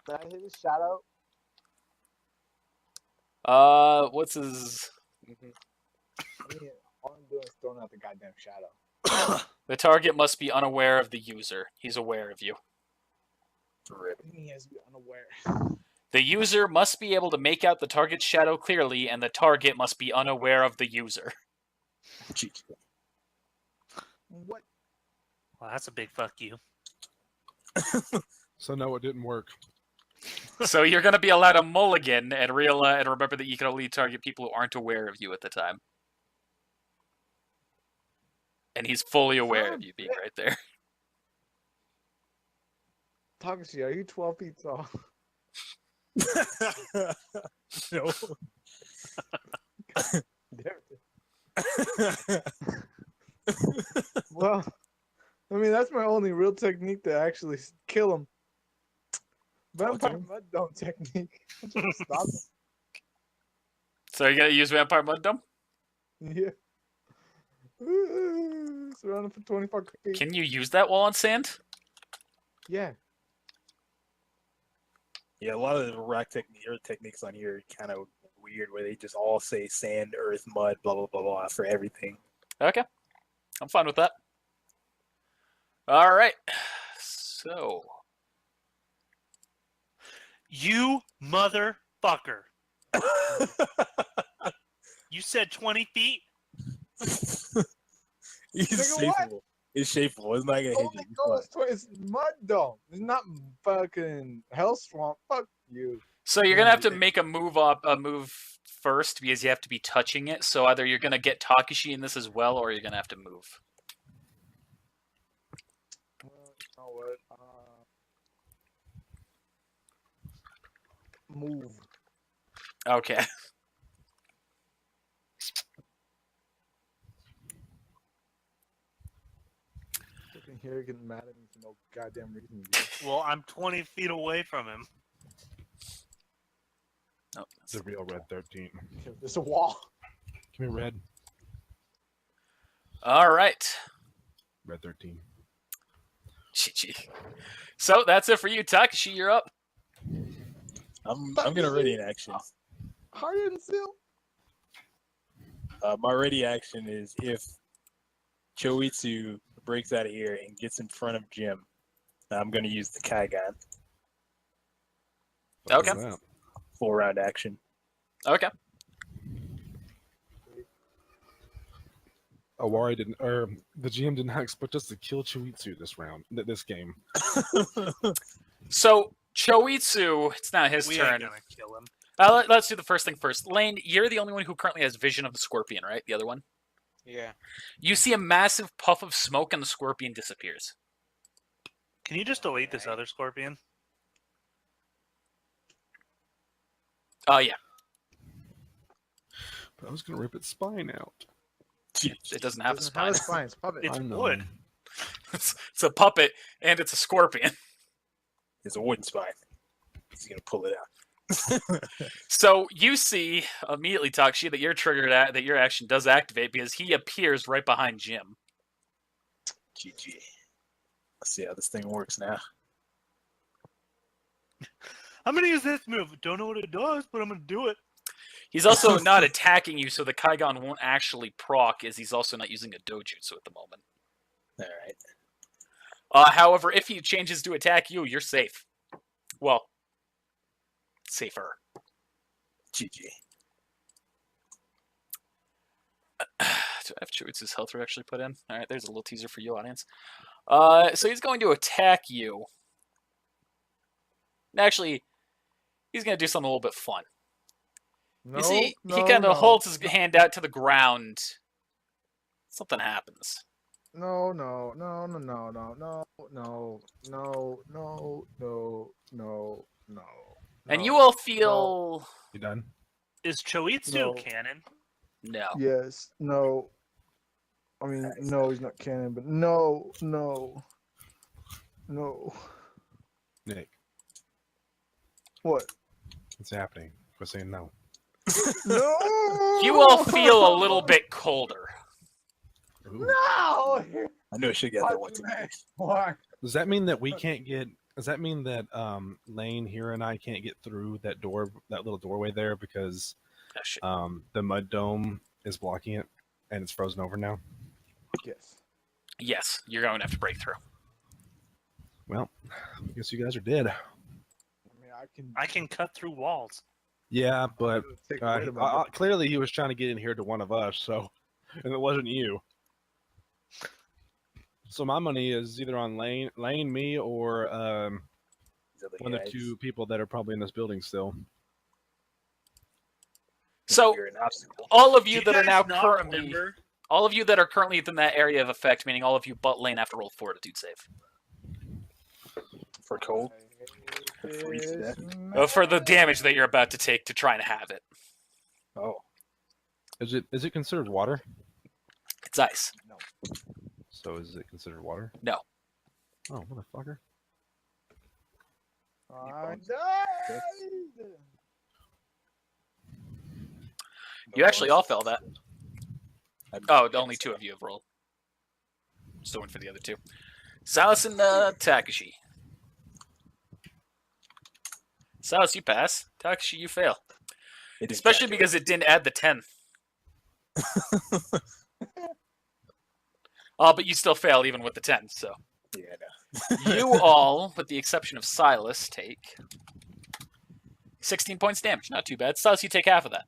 I hit his shadow? What's his? I mean, all I'm doing is throwing out the goddamn shadow. The target must be unaware of the user. He's aware of you. He has to be unaware. The user must be able to make out the target's shadow clearly, and the target must be unaware of the user. GG. What? Well, that's a big fuck you. So no, it didn't work. So you're going to be allowed a mulligan and and remember that you can only target people who aren't aware of you at the time. And he's fully aware of you being right there. Takashi, are you 12 feet tall? No. Well, I mean, that's my only real technique to actually kill him. Vampire Mud Dome technique. Just stop him. So you're going to use Vampire Mud Dome? Yeah. Surround him for 25 feet. Can you use that while on sand? Yeah. Yeah, a lot of the rock techniques on here are kind of weird, where they just all say sand, earth, mud, blah, blah, blah, blah, for everything. Okay. I'm fine with that. All right. So. You motherfucker. You said 20 feet? He's Nigga, what? shapeable. It's shapeable. It's not gonna hit Only you. goes to it's Mud Dome. It's not fucking Hell Swamp. Fuck you. So you're gonna have to make a move first because you have to be touching it. So either you're gonna get Takeshi in this as well, or you're gonna have to move. Well, you know what? Move. Okay. Fucking here getting mad at me for no goddamn reason. Dude. Well, I'm 20 feet away from him. Oh, It's a real red 13. There's a wall. Give me red. all right. Red 13. GG. So that's it for you, Takeshi. You're up. I'm gonna ready an action. Higher than Seal? My ready action is if Cho'Etsu breaks out of here and gets in front of Jim, I'm gonna use the Kaigan. Okay. What's that? 4-round action. Okay. Awari didn't, or the GM did not expect us to kill Cho'Etsu this game. So Cho'Etsu, it's not his We turn. ain't gonna kill him. Let's do the first thing first. Lane, you're the only one who currently has vision of the scorpion, right? The other one. Yeah. You see a massive puff of smoke, and the scorpion disappears. Can you just delete this other scorpion? Oh yeah, But I was gonna rip its spine out. it doesn't have a Doesn't have spine. a spine. It's puppet. It's I know. wood. It's a puppet, and it's a scorpion. It's a wooden spine. He's gonna pull it out. So you see immediately, Takshi, that you're triggered at that your action does activate because he appears right behind Jim. GG. Let's see how this thing works now. I'm gonna use this move. Don't know what it does, but I'm gonna do it. He's also not attacking you, so the Kaigon won't actually proc, as he's also not using a dojutsu at the moment. All right. However, if he changes to attack you, you're safe. Well, safer. GG. Do I have Cho'Etsu's health rate actually put in? All right, there's a little teaser for you, audience. So he's going to attack you. Actually, he's going to do something a little bit fun. No, You see, no, he kind of no. holds his hand out to the ground. Something happens. No, no, no, no, no, no, no, no, no, no, no, no, no. And no, you all feel... You done? Is Cho'Etsu No. canon? No. Yes, no. I mean, no, he's not canon, but no, no, no. Nick, What? what's happening? Quit saying no. No! You all feel a little bit colder. Ooh. No! I knew I should get that one. Why? Does that mean that we can't get? Does that mean that Lane here and I can't get through that little doorway there because Oh, shit. the mud dome is blocking it and it's frozen over now? Yes. Yes, you're going to have to break through. Well, I guess you guys are dead. I mean, I can cut through walls. Yeah, but take away the clearly he was trying to get in here to one of us, so and it wasn't you. So my money is either on Lane, me, or one of the two people that are probably in this building still. So, You're an obstacle. all of you Do that are guys now not currently... remember? All of you that are currently within that area of effect, meaning all of you but Lane, have to roll fortitude save. For cold. For freeze to death. For the damage that you're about to take to try and have it. Oh. Is it considered water? It's ice. So is it considered water? No. Oh, motherfucker. I died! You actually all fell that. Oh, only two of you have rolled. Still waiting for the other two. Silas and Takashi. Silas, you pass. Takashi, you fail. It didn't Especially calculate. because it didn't add the 10. But you still fail even with the 10, so. Yeah, no. You all, with the exception of Silas, take 16 points damage. Not too bad. Silas, you take half of that.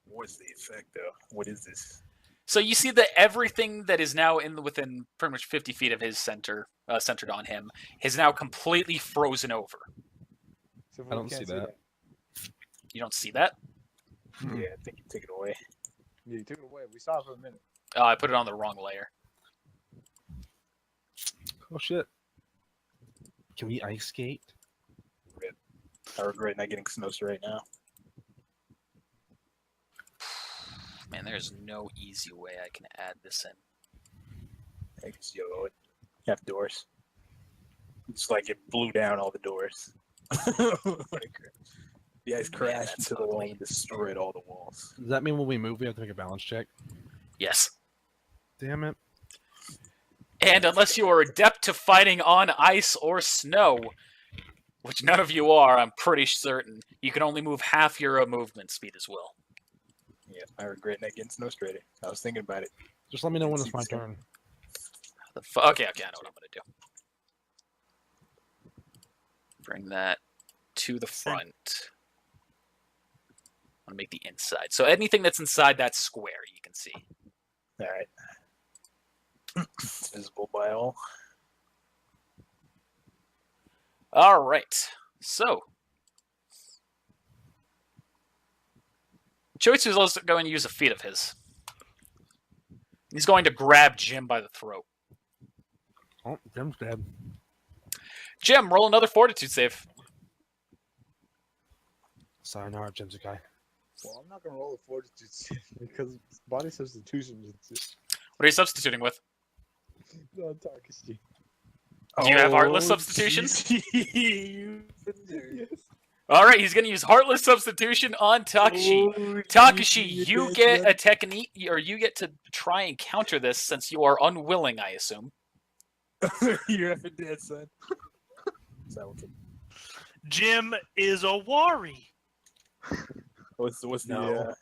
What's the effect, though? What is this? So you see that everything that is now within pretty much 50 feet of his centered on him, is now completely frozen over. So I don't see that. You don't see that? Yeah, I think you took it away. Yeah, you took it away. We saw it for a minute. Oh, I put it on the wrong layer. Oh shit. Can we ice skate? I regret not getting Snows right now. Man, there's no easy way I can add this in. I guess you have doors. It's like it blew down all the doors. The ice crashed that's into the wall ugly. and destroyed all the walls. Does that mean when we move we have to make a balance check? Yes. Damn it. And unless you are adept to fighting on ice or snow, which none of you are, I'm pretty certain, you can only move half your movement speed as well. Yeah, I regret not getting Snow Strider. I was thinking about it. Just let me know when it's my See this turn. Okay, I know what I'm going to do. Bring that to the front. I'm going to make the inside. So anything that's inside that square, you can see. All right. It's visible by all. All right. So, Cho'Etsu is also going to use a feat of his. He's going to grab Jim by the throat. Oh, Jim's dead. Jim, roll another fortitude save. Sayonara, Jim's-a-kai. Well, I'm not gonna roll a fortitude save because body substitution is What are you substituting with? Takashi. Do you have Heartless substitution? Jeez. Yes. All right, he's going to use Heartless substitution on Takashi. Takashi, you get a technique, or you get to try and counter this since you are unwilling, I assume. You're effing dead, son. Jim is a worry. What's the No.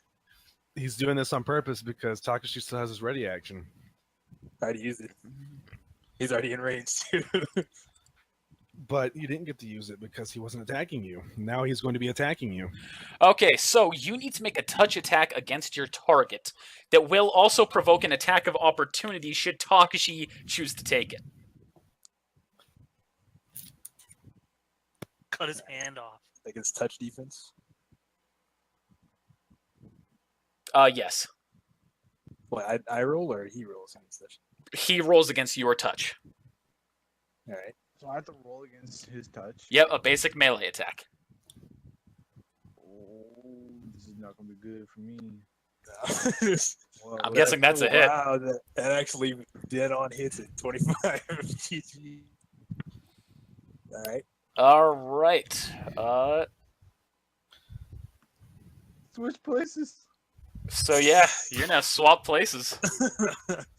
He's doing this on purpose because Takashi still has his ready action. how to use it? He's already in range too. But you didn't get to use it because he wasn't attacking you. Now he's going to be attacking you. Okay, so you need to make a touch attack against your target that will also provoke an attack of opportunity should Takashi choose to take it. Cut his hand off. Like it's touch defense. Yes. What, I roll or he rolls against touch? He rolls against your touch. All right. So I have to roll against his touch. Yep, a basic melee attack. Oh, this is not gonna be good for me. Well, I'm guessing that's a hit. Wow, that actually dead on hits at 25. GG. All right. All right. Switch places. So yeah, you're now swap places.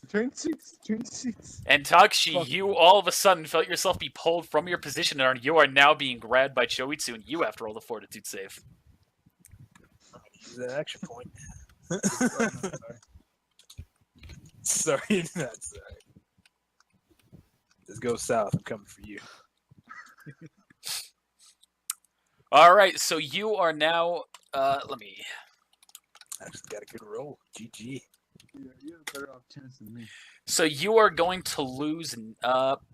Turn seats. Turn seats. And Takashi, Fuck. you all of a sudden felt yourself be pulled from your position, and you are now being grabbed by Cho'Etsu, and you have to roll the fortitude save. Use that action point. Sorry, not sorry. This goes south. I'm coming for you. All right, so you are now. Let me. Actually got a good roll. GG. Yeah, you have a better off chance than me. So you are going to lose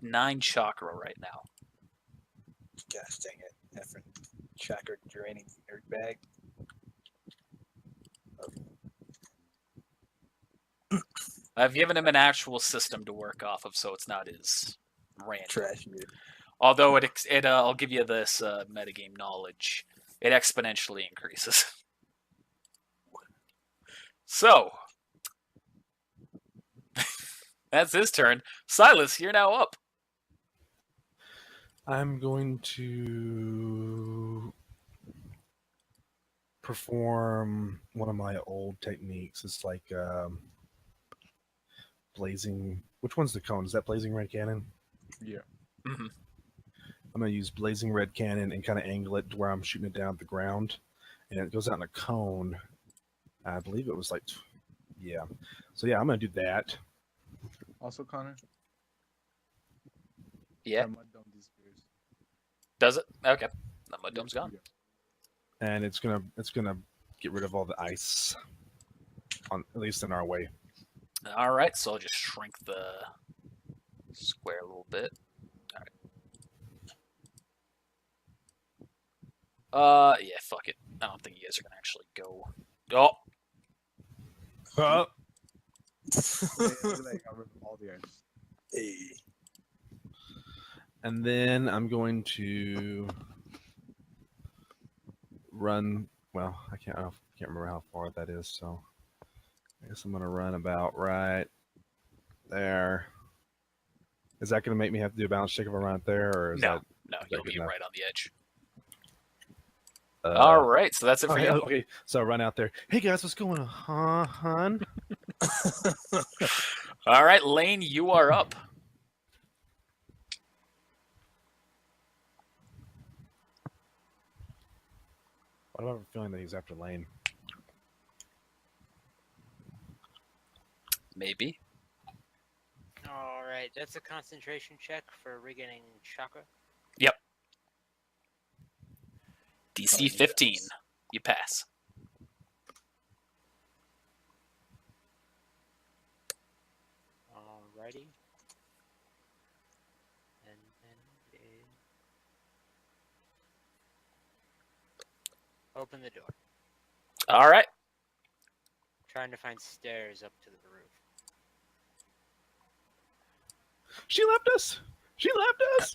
9 chakra right now. Gosh dang it. Effing chakra draining nerd bag. I've given him an actual system to work off of, so it's not as random. Trash dude. Although I'll give you this metagame knowledge. It exponentially increases. So, that's his turn. Silas, you're now up. I'm going to perform one of my old techniques. It's like blazing. Which one's the cone? Is that blazing red cannon? Yeah. Mhm. I'm going to use blazing red cannon and kind of angle it to where I'm shooting it down at the ground. And it goes out in a cone. I believe it was like, yeah. So yeah, I'm going to do that. Also, Connor. Yeah. My dome disappears. Does it? Okay. The mud dome's gone. And it's gonna get rid of all the ice, at least in our way. All right, so I'll just shrink the square a little bit. All right. Yeah, fuck it. I don't think you guys are gonna actually go. Oh, Huh? Like, I rip all the ice. Hey. And then I'm going to run. Well, I can't remember how far that is. So I guess I'm gonna run about right there. Is that gonna make me have to do a balance check if I run it there, or is no, that? no, that you'll good be enough? right on the edge. All right, so that's it for Okay, you. okay, so I run out there. Hey guys, what's going on, hon? All right, Lane, you are up. Why do I have a feeling that he's after Lane? Maybe. All right, that's a concentration check for regaining chakra. DC 15. You pass. Alrighty. Open the door. All right. Trying to find stairs up to the roof. She left us. She left us.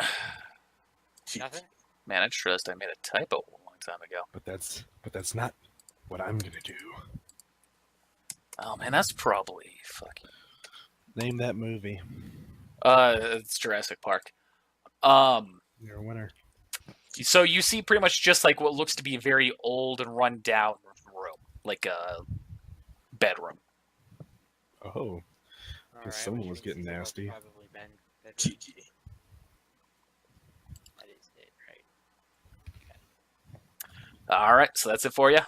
Nothing? Man, I just realized I made a typo a long time ago. But that's not what I'm gonna do. Oh man, that's probably fucking. Name that movie. It's Jurassic Park. You're a winner. So you see pretty much just like what looks to be a very old and run down room, like a bedroom. Oh, Alright, someone which was means getting it'll nasty. Probably been bedroom. GG. That is it, right? All right, so that's it for you.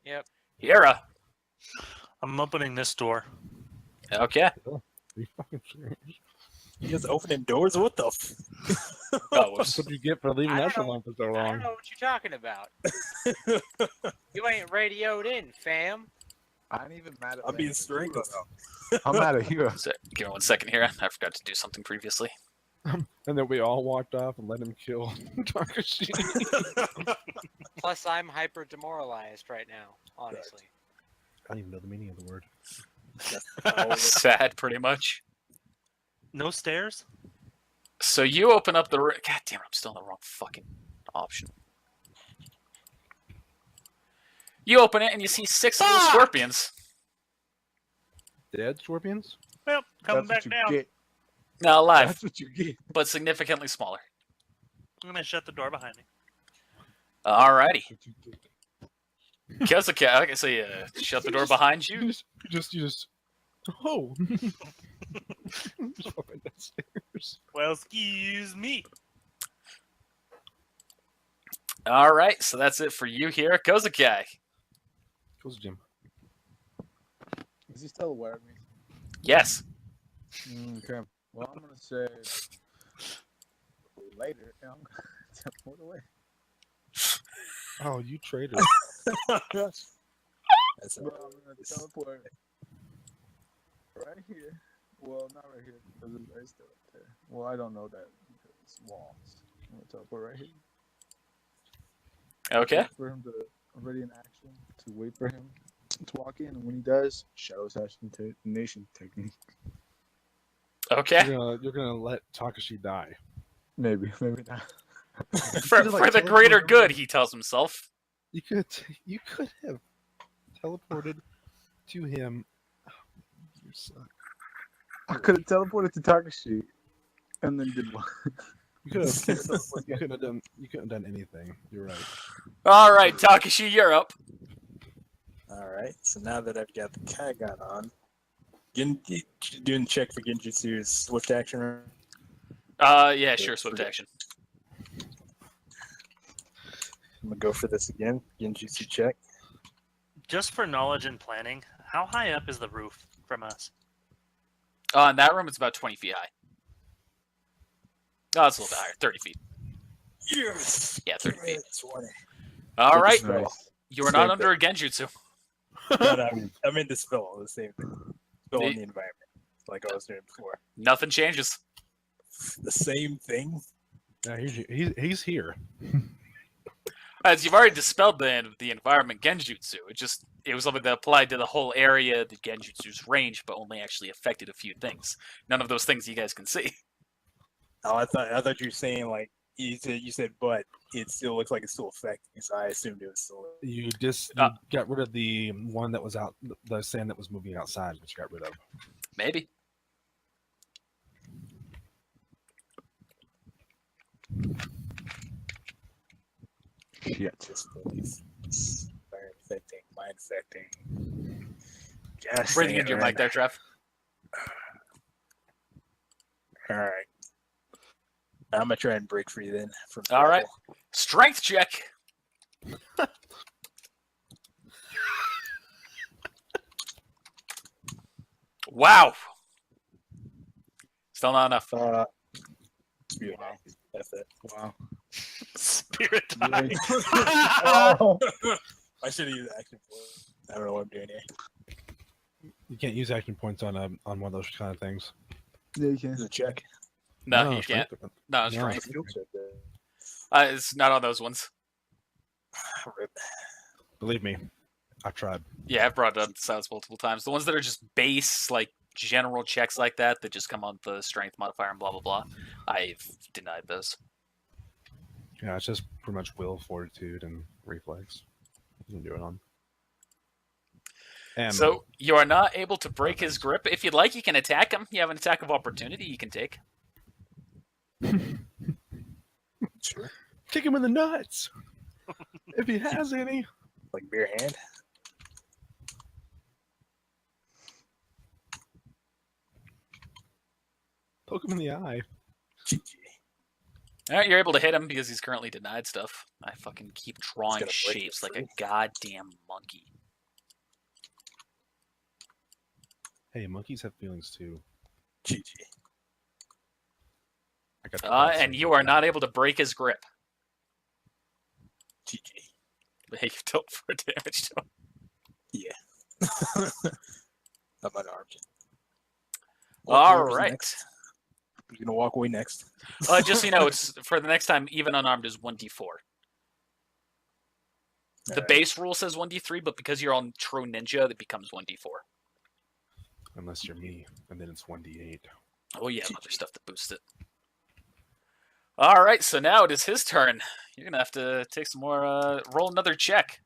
Yep. Hira. I'm opening this door. Okay. Are you fucking serious? You guys opening doors? What the? Oh, That's what you get for leaving I us don't know. alone for so I don't long. know what you're talking about. You ain't radioed in, fam. I ain't even mad at I'm being strangled. I'm mad at Hero. so, give me 1 second here. I forgot to do something previously. And then we all walked off and let him kill Takashi. Plus, I'm hyper demoralized right now, honestly. I don't even know the meaning of the word. Sad, pretty much. No stairs? So you open up the room. God damn it, I'm still in the wrong fucking option. You open it and you see 6 little Fuck! scorpions. Dead scorpions? Well, coming That's back what you down. get. Now alive, That's what you get. but significantly smaller. I'm gonna shut the door behind me. Alrighty. That's what you get. Kesuke, I can say, shut the door behind you. You just. Oh. Just walking downstairs. Well, excuse me. Alright, so that's it for you here. Kozuke. Goes Jim. Is he still aware of me? Yes. Okay. Well, I'm gonna say later. I'm gonna teleport away. Oh, you traitor. That's Well, I'm gonna teleport right here. Well, not right here because it's still up there. Well, I don't know that because it's walls. I'm gonna teleport right here. Okay. Wait for him to already in action to wait for him to walk in, and when he does, shadow assassination technique. Okay. You're gonna let Takashi die. Maybe not. For the greater good, he tells himself. You could have teleported to him. You suck. I could have teleported to Takashi, and then did what? You could have done. You couldn't have done anything. You're right. Alright, Takashi, you're up. Alright, so now that I've got the Kagan on, doing check for Genjutsu's swift action. Yeah, sure, swift action. I'm gonna go for this again. Genjutsu check. Just for knowledge and planning, how high up is the roof from us? In that room, it's about 20 feet high. Oh, it's a little bit higher. 30 feet. Yes! Yeah, 30 feet. 20. Alright, Nice. you are not under a genjutsu. No, I'm in the spell, the same thing. Spell in the environment, like I was doing before. Nothing changes. The same thing? Yeah, he's here. As you've already dispelled the environment genjutsu, it was something that applied to the whole area, the genjutsu's range, but only actually affected a few things. None of those things you guys can see. Oh, I thought you were saying like you said, but it still looks like it's still affecting. So I assumed it was still. You got rid of the one that was out, the sand that was moving outside, which you got rid of. Maybe. Shit. Just fire affecting, mind affecting. Yes, Breathing into your mic there, Trev. All right. I'm gonna try and break free then. From All right. trouble. Strength check. Wow. Still not enough. Beautiful. That's it. Wow. Spirit die. Oh. I should have used action points. I don't know what I'm doing here. You can't use action points on one of those kind of things. Yeah, you can. It's a check. No, you can't. strength- No, No. strength. Skill check there. It's not on those ones. Rip. Believe me, I've tried. Yeah, I've brought it up to Silas multiple times. The ones that are just base, like general checks like that just come on the strength modifier and blah blah blah. I've denied those. Yeah, it's just pretty much will, fortitude, and reflex. You can do it on. And So you are not able to break his grip. If you'd like, you can attack him. You have an attack of opportunity you can take. Sure. kick him in the nuts if he has any. Like bare hand. Poke him in the eye. GG. All right, you're able to hit him because he's currently denied stuff. I fucking keep drawing gonna break shapes it like a free. goddamn monkey. Hey, monkeys have feelings too. GG. I got the And you are not able to break his grip. GG. But hey, you've dealt 4 damage to him. I'm unarmed. All Whoever's right. next. You're gonna walk away next. Just so you know, it's for the next time, even unarmed is 1d4. The Alright. base rule says 1d3, but because you're on True Ninja, it becomes 1d4. Unless you're me, and then it's 1d8. Oh yeah, other stuff to boost it. All right, so now it is his turn. You're gonna have to take some more. Roll another check,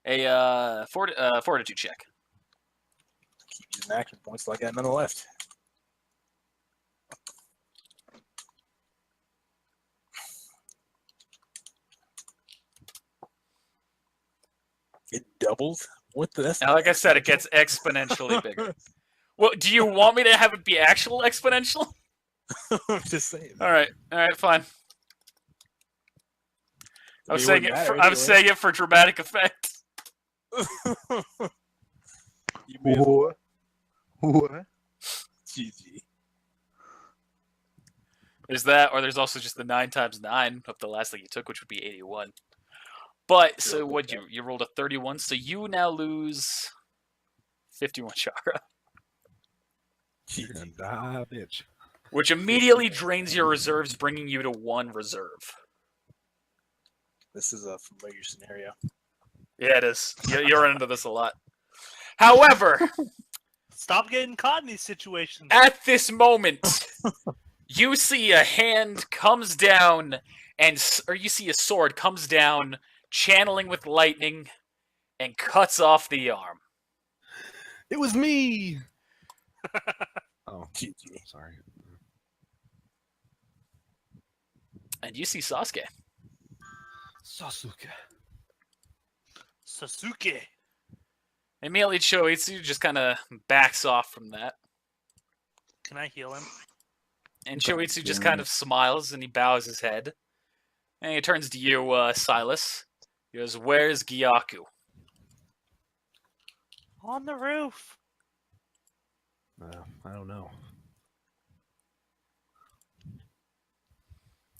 a fortitude check. Keep using action points till I got none left. It doubled? What the? That's Now, like I said, it gets exponentially bigger. Well, do you want me to have it be actual exponential? I'm just saying. All right, fine. I was It saying wouldn't it. matter I'm anyway. saying it for dramatic effect. You may as well. What? GG. There's that, or there's also just the 9 times 9 of the last thing you took, which would be 81. But so Sure, what okay. you rolled a 31, so you now lose 51 chakra, You're gonna die, bitch. which immediately drains your reserves, bringing you to 1 reserve. This is a familiar scenario. Yeah, it is. You run into this a lot. However, Stop getting caught in these situations. at this moment, you see a hand comes down, or you see a sword comes down, channeling with lightning, and cuts off the arm. It was me. Oh, GG. sorry. And you see Sasuke. Sasuke. Sasuke. Immediately, Cho'Etsu just kind of backs off from that. Can I heal him? And Cho'Etsu just kind of smiles and he bows his head. And he turns to you, Silas. He goes, "Where's Gyaku?" On the roof. I don't know.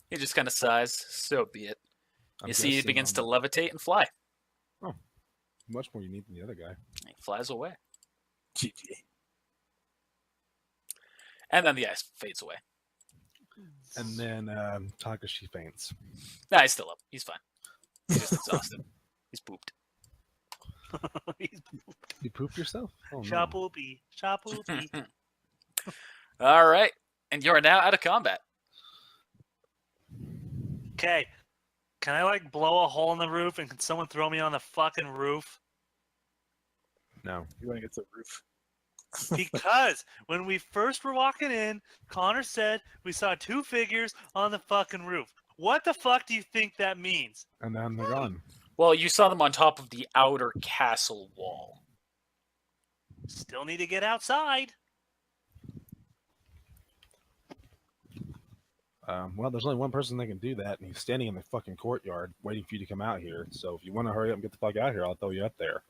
He just kind of sighs. So be it. I'm You see he guessing begins to on- levitate and fly. Much more unique than the other guy. He flies away. GG. And then the ice fades away. And then Takashi faints. Nah, he's still up. He's fine. He's just exhausted. He's pooped. You pooped yourself? Oh, no. Shapoopy. Shapoopy. All right. And you are now out of combat. Okay. Can I like blow a hole in the roof and can someone throw me on the fucking roof? No. You want to get to the roof? Because when we first were walking in, Connor said we saw 2 figures on the fucking roof. What the fuck do you think that means? And then they're gone. Well, you saw them on top of the outer castle wall. Still need to get outside. Well, there's only one person that can do that, and he's standing in the fucking courtyard waiting for you to come out here. So if you want to hurry up and get the fuck out here, I'll throw you up there.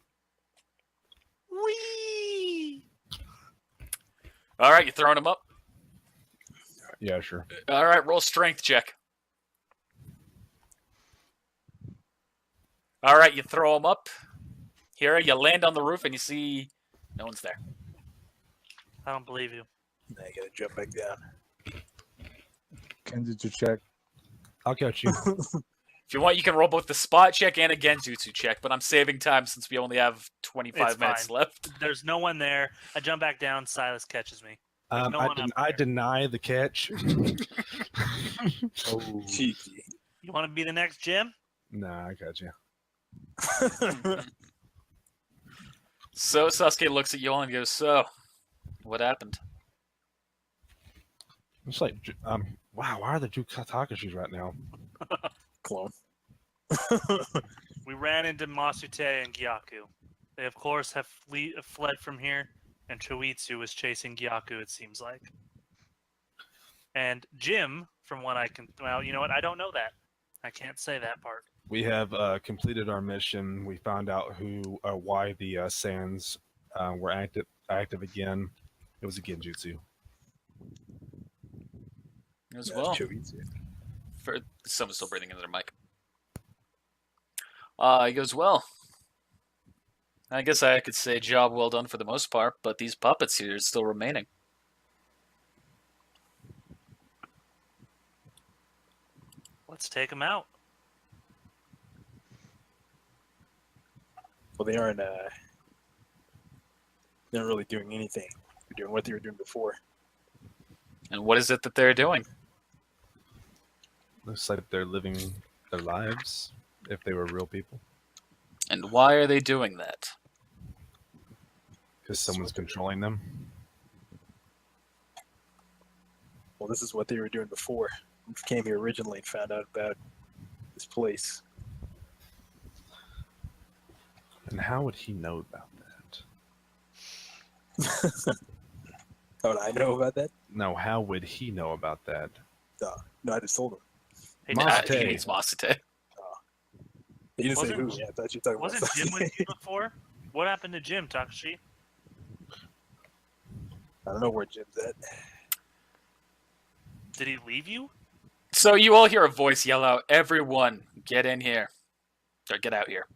Whee! All right, you throwing him up? Yeah, sure. All right, roll strength check. All right, you throw him up. Here, you land on the roof and you see no one's there. I don't believe you. Now you gotta jump back down. Kenji to check. I'll catch you. If If you want, you can roll both the spot check and a genjutsu check, but I'm saving time since we only have 25 It's minutes fine. left. There's no one there. I jump back down. Silas catches me. There's no one up I there. deny the catch. Oh, cheeky. You want to be the next Jim? Nah, I got you. So Sasuke looks at you all and goes, "So, what happened?" It's like, wow, why are there two Takashis right now? Clone. We ran into Masute and Gyaku. They, of course, have fled from here, and Cho'Etsu is chasing Gyaku, it seems like. And Jim, from what I can... Well, you know what? I don't know that. I can't say that part. We have completed our mission. We found out why the sands were active again. It was a genjutsu. As well. Cho'Etsu. Someone's still breathing into their mic. He goes, "Well, I guess I could say job well done for the most part, but these puppets here are still remaining." Let's take them out. Well, they aren't really doing anything. They're doing what they were doing before. And what is it that they're doing? Looks like they're living their lives if they were real people. And why are they doing that? Because someone's controlling them. Well, this is what they were doing before. We came here originally and found out about this place. And how would he know about that? How would I know about that? No, how would he know about that? No, I just told him. Hey, Masute. He means Masute. He didn't say Wasn't- who. Yeah, I thought you were talking wasn't about Jim with you before? What happened to Jim, Takashi? I don't know where Jim's at. Did he leave you? So you all hear a voice yell out, "Everyone, get in here. Or get out here."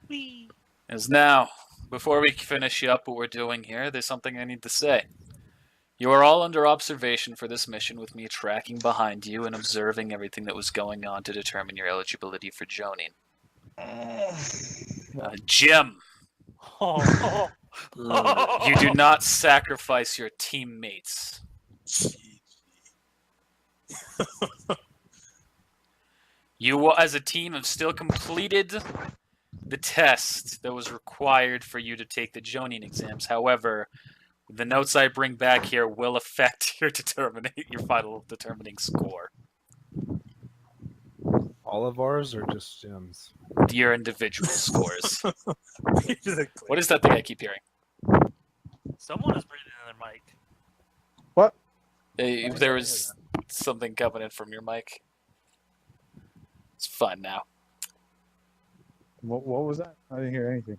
Whee! As now, before we finish up what we're doing here, there's something I need to say. You are all under observation for this mission with me tracking behind you and observing everything that was going on to determine your eligibility for Jonin. Jim, Oh, you do not sacrifice your teammates. You, as a team, have still completed the test that was required for you to take the Jonin exams. However, the notes I bring back here will affect your final determining score. All of ours or just Jim's? Your individual scores. Exactly. What is that thing I keep hearing? someone is breathing in their mic. What? There was something coming in from your mic. It's fun now. What was that? I didn't hear anything.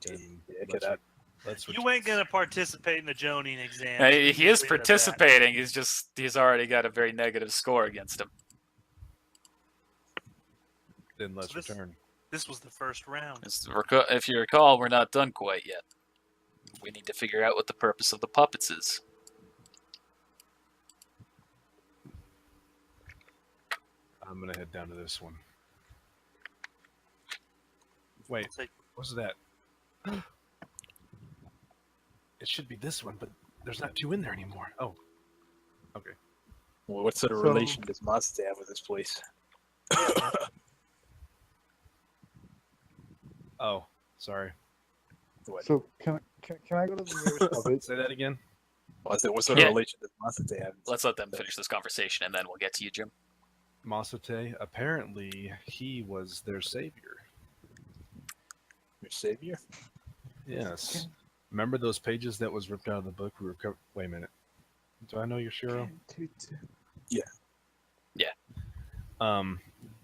Then Yeah, get out. let's You ain't gonna participate in the Jonin exam. He is Leave it at that. participating. He's already got a very negative score against him. Then let's So this- return. This was the first round. If you recall, we're not done quite yet. We need to figure out what the purpose of the puppets is. I'm gonna head down to this one. Wait, It's like, what's that? It should be this one, but there's not two in there anymore. Oh, okay. Well, what sort of So- relation does Mazda have with this place? Oh, sorry. What? So can I go to the nearest puppet? Say that again. What sort of Yeah. relation does Mazda have? Let's let them finish this conversation, and then we'll get to you, Jim. Masute, apparently he was their savior. Your savior? Yes. Remember those pages that was ripped out of the book? Wait a minute. Do I know your Shiro?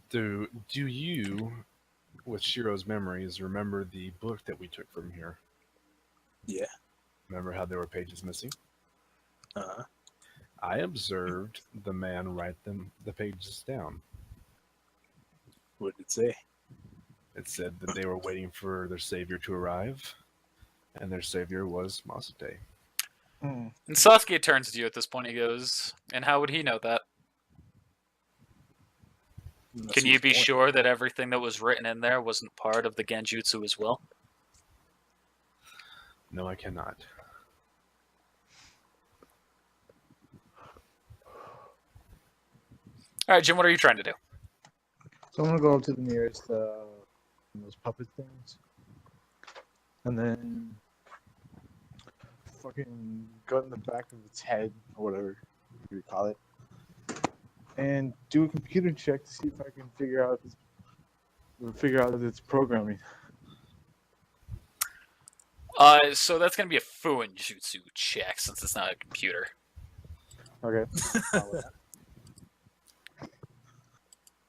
Do you, with Shiro's memories, remember the book that we took from here? Yeah. Remember how there were pages missing? Uh-huh. I observed the man write the pages down. What did it say? It said that they were waiting for their savior to arrive, and their savior was Masute. Hmm. And Sasuke turns to you at this point. He goes, "And how would he know that? Can you be sure that everything that was written in there wasn't part of the Genjutsu as well?" No, I cannot. All right, Jim. What are you trying to do? So I'm gonna go up to the nearest those puppet things, and then fucking go in the back of its head or whatever you call it, and do a computer check to see if I can figure out if it's programming. So that's gonna be a Fuinjutsu check since it's not a computer. Okay.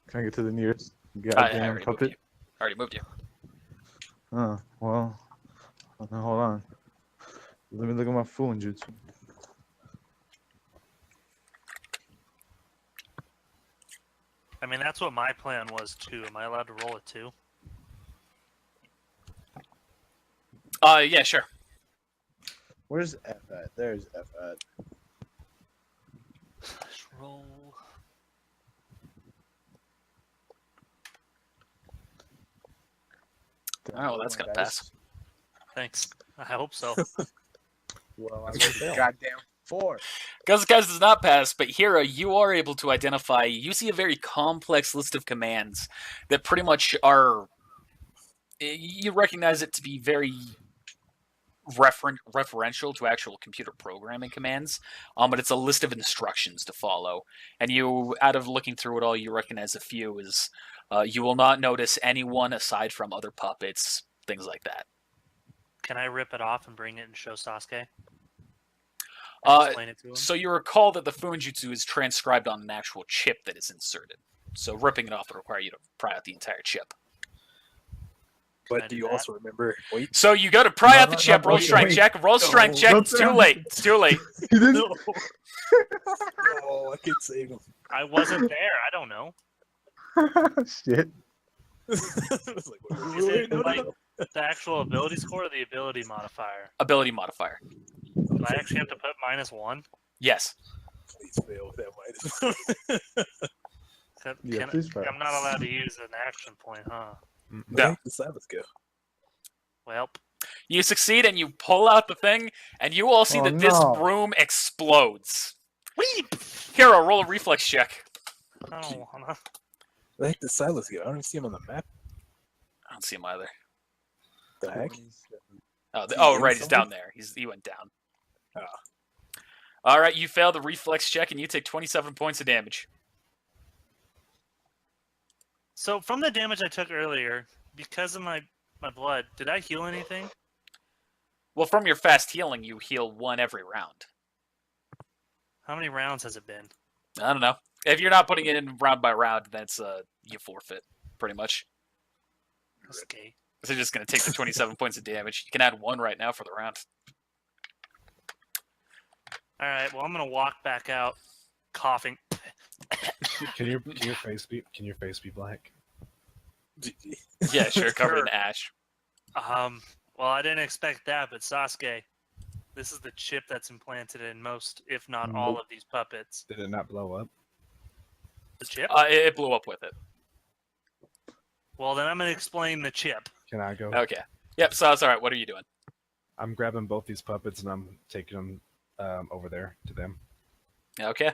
Can I get to the nearest I goddamn already moved puppet? you. Already moved you. Oh, well. Hold on. Let me look at my Fuinjutsu. I mean, that's what my plan was too. Am I allowed to roll it too? Yeah, sure. Where's F at? There's F at. Let's roll. Did I Oh, well, roll that's my gonna dice? pass. Thanks. I hope so. Well, I That's a rolled a fail. goddamn 4. Guys does not pass, but Hira, you are able to identify. You see a very complex list of commands that pretty much are. You recognize it to be very referential to actual computer programming commands, but it's a list of instructions to follow. And you, out of looking through it all, you recognize a few as you will not notice anyone aside from other puppets, things like that. Can I rip it off and bring it and show Sasuke? Uh, Explain it to him. So you recall that the Fuinjutsu is transcribed on an actual chip that is inserted. So ripping it off would require you to pry out the entire chip. Can I But do do you that? also remember? Wait. So you go to pry No, out the no, chip, no, roll wait, strength wait. check, roll strength No, check. don't It's say too that. late. It's too late. You didn't? No. No, I can't save him. I wasn't there. I don't know. Shit. It's like, wait, Is wait, it no, no, like no. the actual ability score or the ability modifier? Ability modifier. Do I actually have to put -1? Yes. Please fail with that minus. Yeah, please try. I'm not allowed to use an action point, huh? No. Make the Sabbath go. Well, You succeed and you pull out the thing, and you all see Oh, that this no. room explodes. Hero, roll a reflex check. I don't wanna. The heck did Silas go? I don't even see him on the map. I don't see him either. The heck? Oh, Is he oh in right, he's somewhere? down there. He went down. Oh. All right, you fail the reflex check, and you take 27 points of damage. So from the damage I took earlier, because of my blood, did I heal anything? Well, from your fast healing, you heal 1 every round. How many rounds has it been? I don't know. If you're not putting it in round by round, that's you forfeit, pretty much. That's gay. So you're just going to take the 27 points of damage. You can add 1 right now for the round. All right. Well, I'm gonna walk back out, coughing. Can your face be black? GG. Yeah, sure, covered in ash. Well, I didn't expect that, but Sasuke, this is the chip that's implanted in most, if not all, Nope. of these puppets. Did it not blow up? The chip? It blew up with it. Well, then I'm gonna explain the chip. Can I go? Okay. Yep, so that's all right. What are you doing? I'm grabbing both these puppets and I'm taking them over there to them. Okay.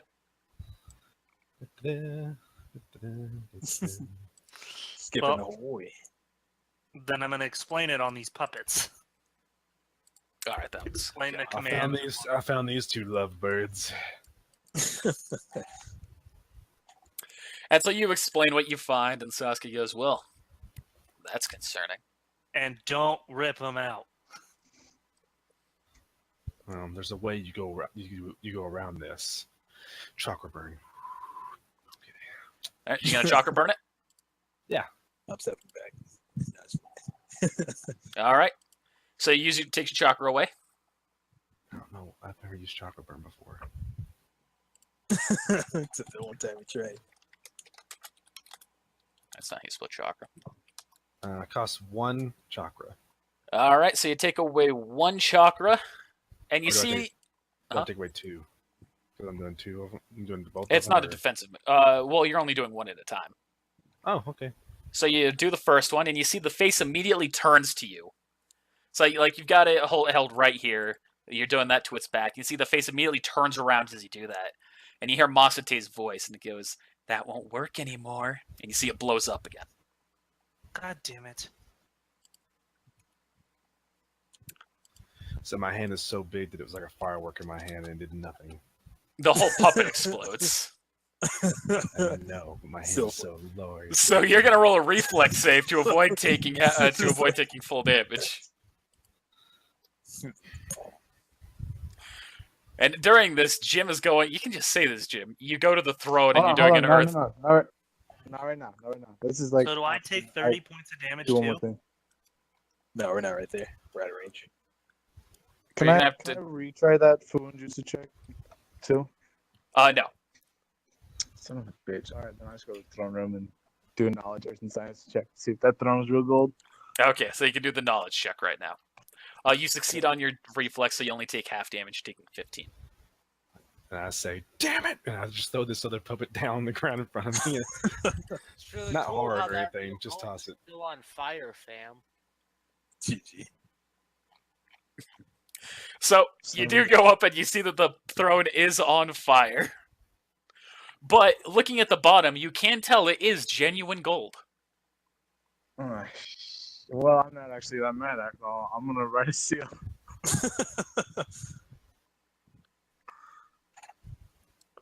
Skipping Well- away. Then I'm gonna explain it on these puppets. All right, that was. Explain the I command. found these two lovebirds. And so you explain what you find, and Sasuke goes, "Well, that's concerning." And don't rip them out. There's a way you go you go around this. Chakra burn. All right, you gonna chakra burn it? I'm stepping back. All right. So you take your chakra away. I don't know. I've never used chakra burn before. Except the one time we tried. That's not how you split chakra. Costs 1 chakra. All right, so you take away 1 chakra, and you Or do I see. take- I'll take away 2. Because I'm doing 2 of them. I'm doing both. It's of them, not a or- defensive. Well, you're only doing one at a time. Oh, okay. So you do the first one, and you see the face immediately turns to you. So like you've got it held right here. You're doing that to its back. You see the face immediately turns around as you do that, and you hear Masate's voice, and it goes, "That won't work anymore." And you see it blows up again. God damn it. So my hand is so big that it was like a firework in my hand and did nothing. The whole puppet explodes. I know, but my hand So- is so low. So you're gonna roll a reflex save to avoid taking full damage. And during this, Jim is going. You can just say this, Jim. You go to the throne and you're doing an earth. No, not right now. This is like. So do I take 30 points of damage do one more too? thing. No, we're not right there. We're out of range. Can You're I, gonna have can to- I retry that Fuun Jutsu check too? No. Son of a bitch. All right, then I just go to the throne room and do a knowledge arts and science check to see if that throne's real gold. Okay, so you can do the knowledge check right now. You succeed on your reflex, so you only take half damage, taking 15. And I say, "Damn it!" And I just throw this other puppet down on the ground in front of me. It's really Not cool hard how or that anything, just remote's toss it. Still on fire, fam. GG. So you do go up and you see that the throne is on fire. But looking at the bottom, you can tell it is genuine gold. Oh, well, I'm not actually that mad at all. I'm gonna write a seal.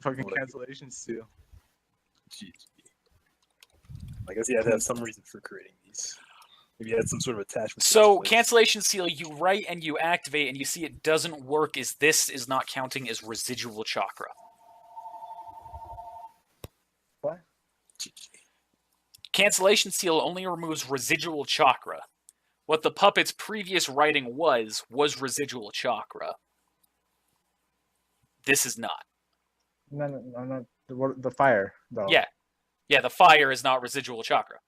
Fucking What? cancellation seal. GG. I guess you had to have some reason for creating these. Maybe you had some sort of attachment. to So this place. cancellation seal, you write and you activate, and you see it doesn't work. Is this is not counting as residual chakra? What? GG. Cancellation seal only removes residual chakra. What the puppet's previous writing was residual chakra. This is not. No. The fire, though. Yeah. Yeah, the fire is not residual chakra.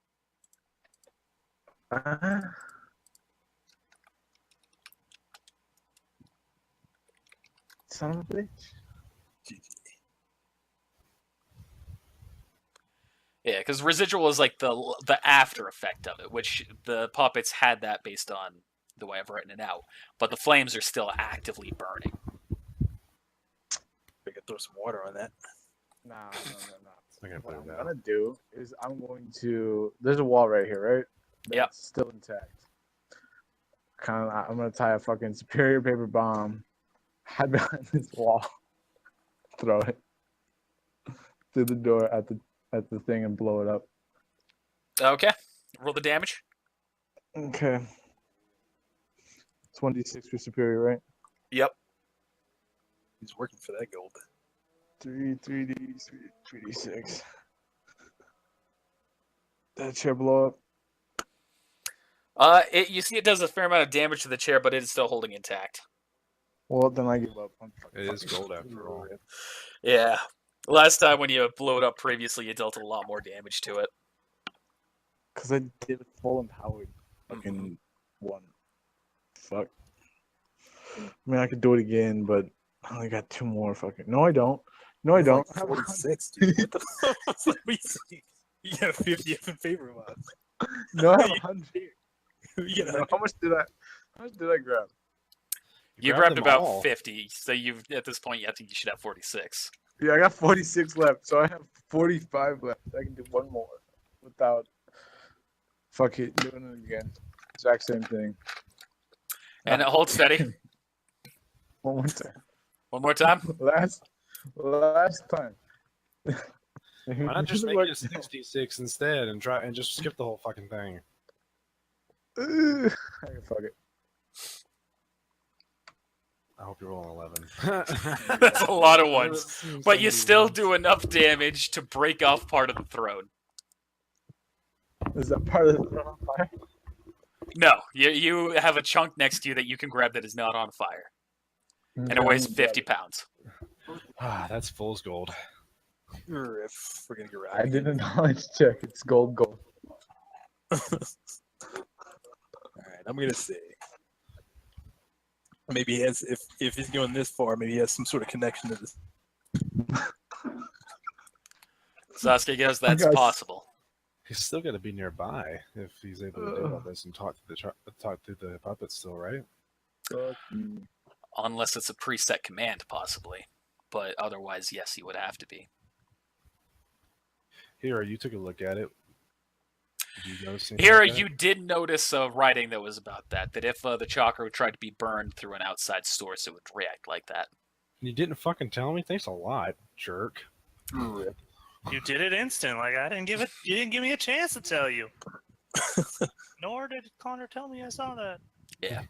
Son of a bitch. GG. Yeah, because residual is like the after effect of it, which the puppets had that based on the way I've written it out. But the flames are still actively burning. We could throw some water on that. No. I gotta What put I'm it gonna down. do is I'm going to. There's a wall right here, right? Yep. That's still intact. I'm gonna tie a fucking superior paper bomb, hide behind this wall, throw it through the door at the thing, and blow it up. Okay. Roll the damage. Okay. 26 for superior, right? Yep. He's working for that gold. 3d6. That chair blow up. You see it does a fair amount of damage to the chair, but it is still holding intact. Well, then I give up. It is gold after all. Yeah. Last time when you blew it up previously, you dealt a lot more damage to it. Because I did full empowered fucking one. Fuck. I mean, I could do it again, but I only got 2 more fucking. No, I don't. No, I don't. Like 46, dude. What the fuck? What are you saying? You got 50 up in favor of us. No, I have 100. You got How much did I grab? You grabbed grabbed them about all. 50, so you've at this point, I think you should have 46. Yeah, I got 46 left, so I have 45 left. I can do one more without fuck it doing it again. Exact same thing. And hold steady. One more time. One more time. Last time. Why not just make it a 66 instead and try and just skip the whole fucking thing? Okay, fuck it. I hope you're rolling 11. That's a lot of ones. But you still do enough damage to break off part of the throne. Is that part of the throne on fire? No, you have a chunk next to you that you can grab that is not on fire. And it weighs 50 pounds. Ah, that's fool's gold. Or if we're gonna get I did a knowledge check. It's gold. Alright, I'm gonna say Maybe he has, if he's going this far, maybe he has some sort of connection to this. Sasuke goes, that's Guys. possible. He's still got to be nearby if he's able to do all this and talk to the puppets still, right? Fuck you. Unless it's a preset command, possibly. But otherwise, yes, he would have to be. Here, you took a look at it. Did you notice anything Here, like that? you did notice a writing that was about that. That if the chakra tried to be burned through an outside source, it would react like that. You didn't fucking tell me? Thanks a lot, jerk. You did it instant. Like I didn't give it. You didn't give me a chance to tell you. Nor did Connor tell me I saw that. Yeah.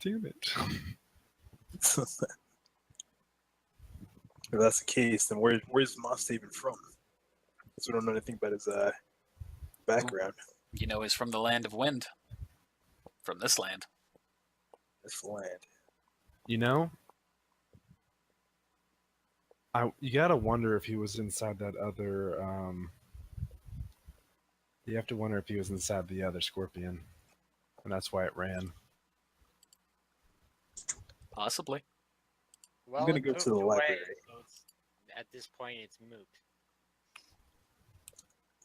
Damn it. If that's the case, then where's Moss even from? Because we don't know anything about his background. You know, he's from the land of wind. From this land. This land. You know, you gotta wonder if he was inside that other. You have to wonder if he was inside the other scorpion, and that's why it ran. Possibly. Well, gonna it go to the moved away, library. so at this point, it's moot.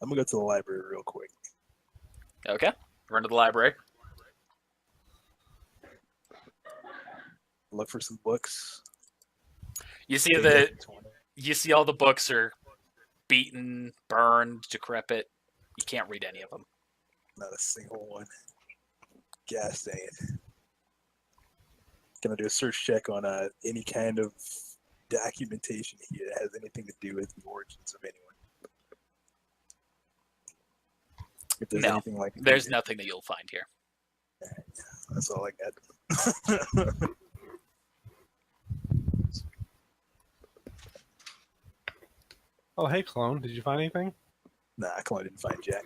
I'm gonna go to the library real quick. Okay. Run to the library. Look for some books. You see all the books are beaten, burned, decrepit. You can't read any of them. Not a single one. Gas dang it. Gonna do a search check on any kind of documentation here that has anything to do with the origins of anyone. If there's No, anything like There's nothing that you'll find here. that's all I got. Oh, hey, clone. Did you find anything? Nah, I didn't find Jack.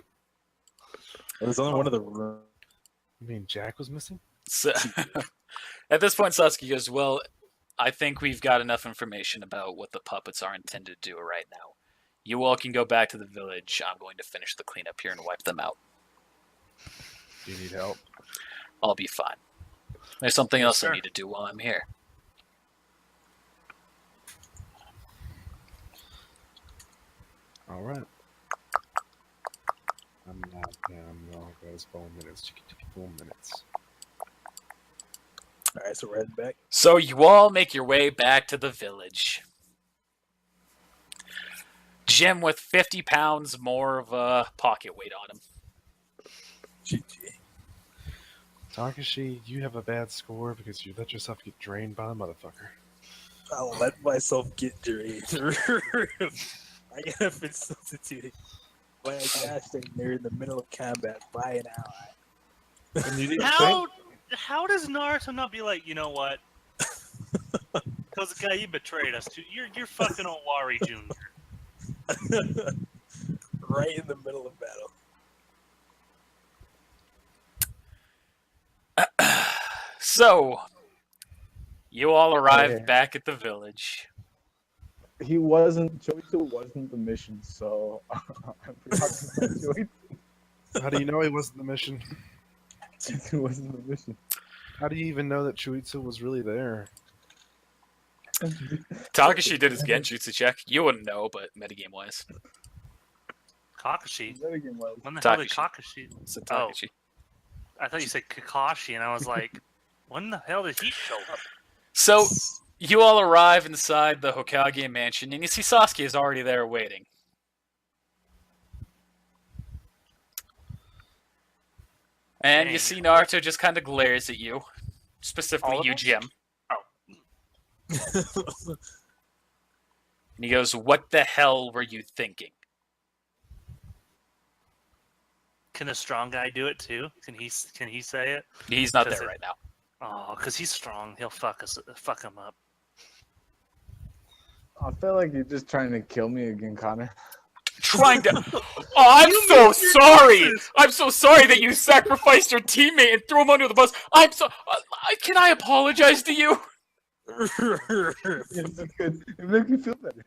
It was only one of the rooms. You mean Jack was missing? So, at this point, Sasuke goes, well, I think we've got enough information about what the puppets are intended to do right now. You all can go back to the village. I'm going to finish the cleanup here and wipe them out. Do you need help? I'll be fine. There's something Yes, else sir. I need to do while I'm here. All right. I'm not down. No, guys, 4 minutes. 4 minutes. Alright, so we're heading back. So you all make your way back to the village. Jim with 50 pounds more of a pocket weight on him. GG. Takashi, you have a bad score because you let yourself get drained by the motherfucker. I'll let myself get drained. I gotta been substituted by a gas station there in the middle of combat by an ally. And you didn't think? How does Naruto not be like, you know what? Because the guy you betrayed us to, you're fucking Owari Jr. Right in the middle of battle. So, you all arrive Okay. back at the village. Cho'Etsu wasn't the mission, so I forgot to say Cho'Etsu. How do you know he wasn't the mission? Cho'Etsu wasn't the mission. How do you even know that Cho'Etsu was really there? Takashi did his genjutsu check. You wouldn't know, but metagame-wise. Kakashi. Metagame was. When the hell did Takashi. Kakashi? So Oh. Takashi. I thought you said Kakashi, and I was like, when the hell did he show up? So, you all arrive inside the Hokage mansion, and you see Sasuke is already there waiting. And you Dang. see Naruto just kind of glares at you. Specifically All of you, them? Jim. And he goes, what the hell were you thinking? Can the strong guy do it too? Can he say it? He's not Does there it- right now. Oh, because he's strong. He'll fuck him up. I feel like you're just trying to kill me again, Connor. Trying to... Oh, I'm so sorry! I'm so sorry that you sacrificed your teammate and threw him under the bus. I'm so... can I apologize to you? Yes, that's good. It makes me feel better.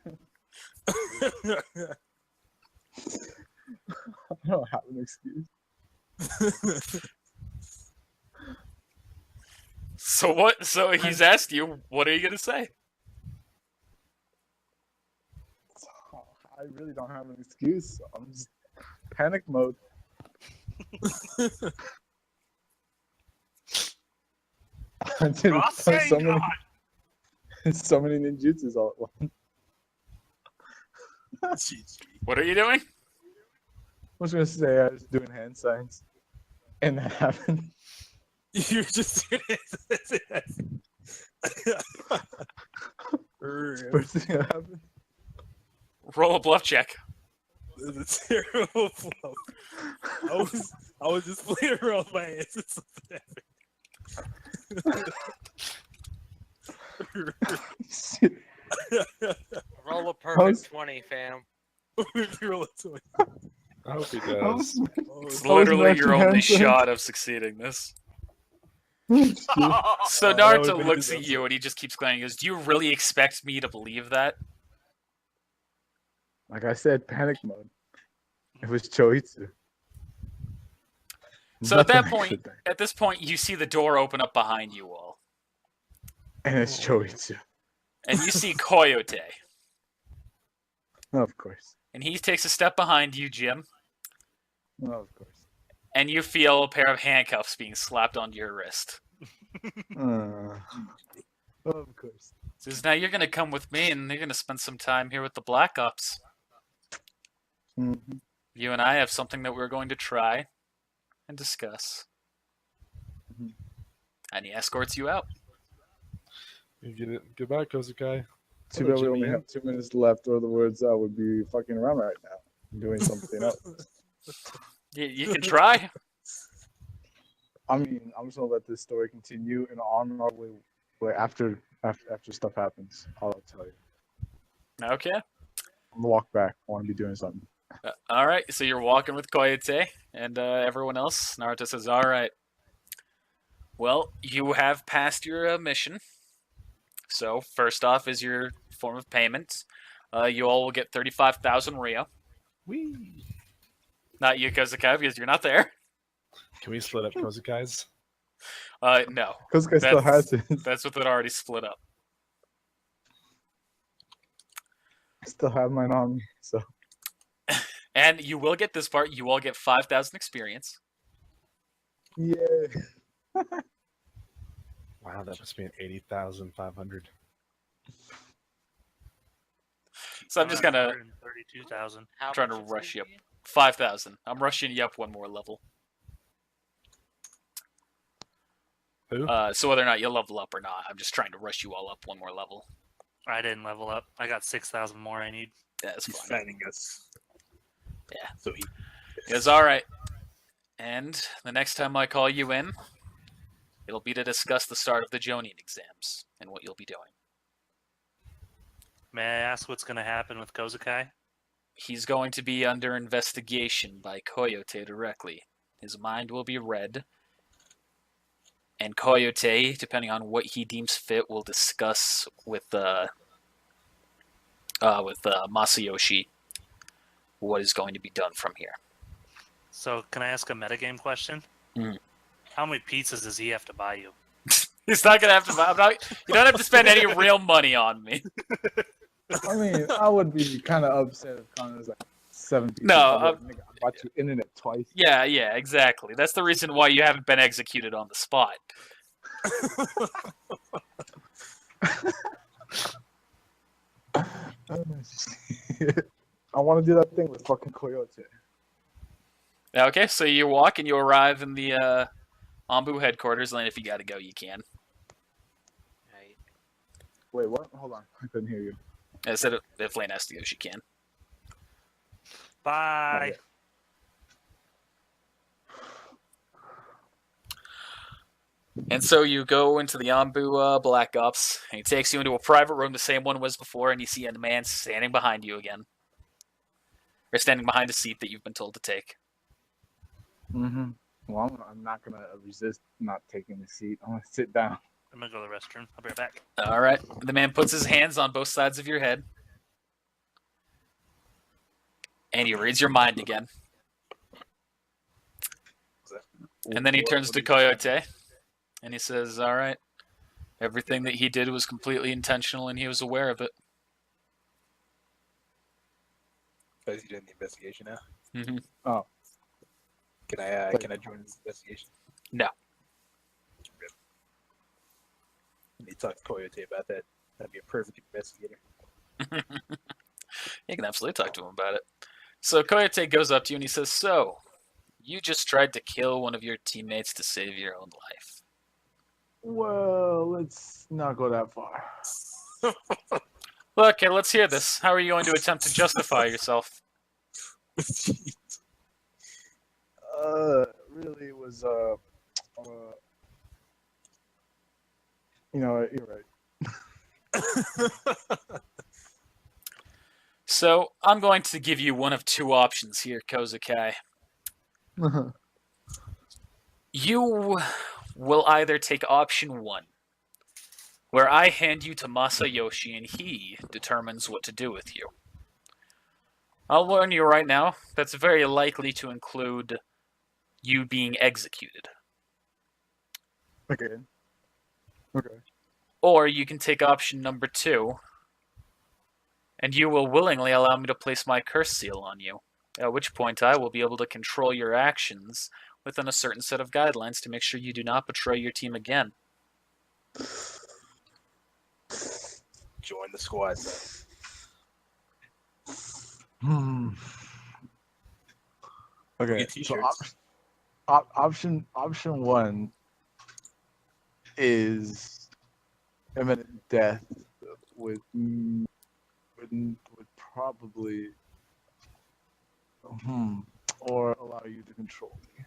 I don't have an excuse. So what? So he's asked you, what are you gonna say? I really don't have an excuse. I'm just panic mode. I did Rasengan! so many ninjutsus all at once. GG. What are you doing? I was gonna say I was doing hand signs, and that happened. You're just First thing that happened. Roll a bluff check. It's a terrible flow. I was just playing around my hands and something Shit. Roll a How's- perfect 20, fam. happened. I hope he I does. was- It's I was literally your matching only hand signs. shot of succeeding this. Shit. So that Naruto would've been looks his at you and he just keeps going. He goes, "Do you really expect me to believe that?" Like I said, panic mode. It was Cho'Etsu. So at that Nothing I point, could've done. at this point, you see the door open up behind you all, And it's Cho'Etsu. and you see Coyote, Of course. and he takes a step behind you, Jim, Of course. and you feel a pair of handcuffs being slapped onto your wrist. Of course. Says, "Now you're gonna come with me, and you're gonna spend some time here with the Black Ops. Mhm. You and I have something that we're going to try and discuss." Mhm. And he escorts you out. You get it. Goodbye, Kozukai. Too Hello, bad we only Jimmy. have 2 minutes left, or the words I would be fucking around right now, doing something else. You can try. I mean, I'm just gonna let this story continue, and on our way after stuff happens, I'll tell you. Okay. I'm gonna walk back. I want to be doing something. All right. So you're walking with Koyote and everyone else. Naruto says, "All right. Well, you have passed your mission. So first off is your form of payment. You all will get 35,000 Rio. Wee. Not you, Kozukai, because you're not there. Can we split up Kozukai's? No. Because I still That's- has it. That's what it already split up. I still have mine on me. So And you will get this part. You all get 5,000 experience. yeah. Wow, that must be an 80,500. So I'm just gonna 132,000. How Trying much to is rush it you up. again? 5,000. I'm rushing you up one more level. Who? So whether or not you level up or not, I'm just trying to rush you all up one more level. I didn't level up. I got 6,000 more I need. Yeah, that's He's fine. fattening us. Yeah. So he. It's all right. And the next time I call you in, it'll be to discuss the start of the Jonin exams and what you'll be doing. May I ask what's going to happen with Kozukai? He's going to be under investigation by Coyote directly. His mind will be read, and Coyote, depending on what he deems fit, will discuss with Masayoshi what is going to be done from here. So, can I ask a metagame question? Mhm. How many pizzas does he have to buy you? He's not gonna have to. You don't have to spend any real money on me. I mean, I would be kind of upset if Connor's like 7 people. No, I'm like, nigga, I bought you internet twice. Yeah, exactly. That's the reason why you haven't been executed on the spot. I want to do that thing with fucking Coyote. Okay, so you walk and you arrive in the Ambu headquarters, and if you gotta go, you can. Right. Wait, what? Hold on. I couldn't hear you. I said if Lane has to go, she can. Bye. Okay. And so you go into the Ambu Black Ops, and he takes you into a private room, the same one was before, and you see a man standing behind you again. Or standing behind a seat that you've been told to take. Mm-hmm. Well, I'm not going to resist not taking the seat. I'm going to sit down. I'm going to go to the restroom. I'll be right back. All right. The man puts his hands on both sides of your head. And he reads your mind again. And then he turns to Coyote. And he says, all right, Everything that he did was completely intentional, and he was aware of it. Because you did the investigation now. Mm-hmm. Oh, Can I join this investigation? No. I need to talk to Coyote about that. That'd be a perfect investigator. You can absolutely talk to him about it. So Coyote goes up to you and he says, "So, you just tried to kill one of your teammates to save your own life." well, let's not go that far. Well, okay, let's hear this. How are you going to attempt to justify yourself? Really it was you know, you're right. So, I'm going to give you one of two options here, Kozakai. You will either take option 1, where I hand you to Masayoshi and he determines what to do with you. I'll warn you right now, that's very likely to include you being executed. Okay. Okay. Or you can take option number 2, and you will willingly allow me to place my curse seal on you, at which point I will be able to control your actions within a certain set of guidelines to make sure you do not betray your team again. Join the squad. Okay. Get So t-shirts. option 1 is imminent death would probably or allow you to control me.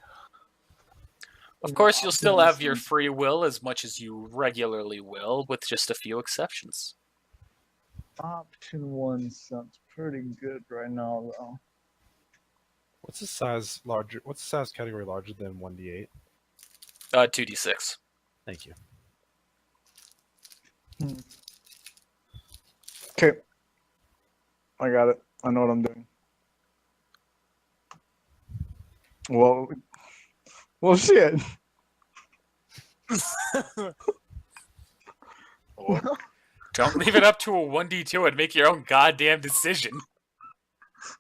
Of course, you'll still have your free will as much as you regularly will, with just a few exceptions. Option 1 sounds pretty good right now, though. What's the size larger? What's the size category larger than 1d8? 2d6. Thank you. Okay. I got it. I know what I'm doing. Well, shit. Don't leave it up to a 1d2 and make your own goddamn decision.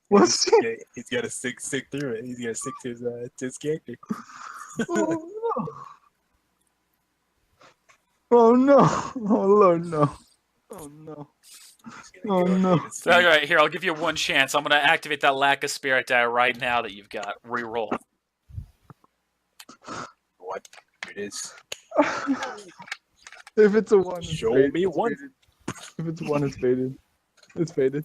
Well, shit. Yeah, he's got to stick through it. He's got to stick to his character. Oh no! Oh no! Oh Lord, no! Oh no! Oh no! Alright, here, I'll give you one chance. I'm going to activate that lack of spirit die right now that you've got. Reroll. What? It is. If it's a 1, it's Show faded. me It's one. faded. If it's 1, it's faded. It's faded.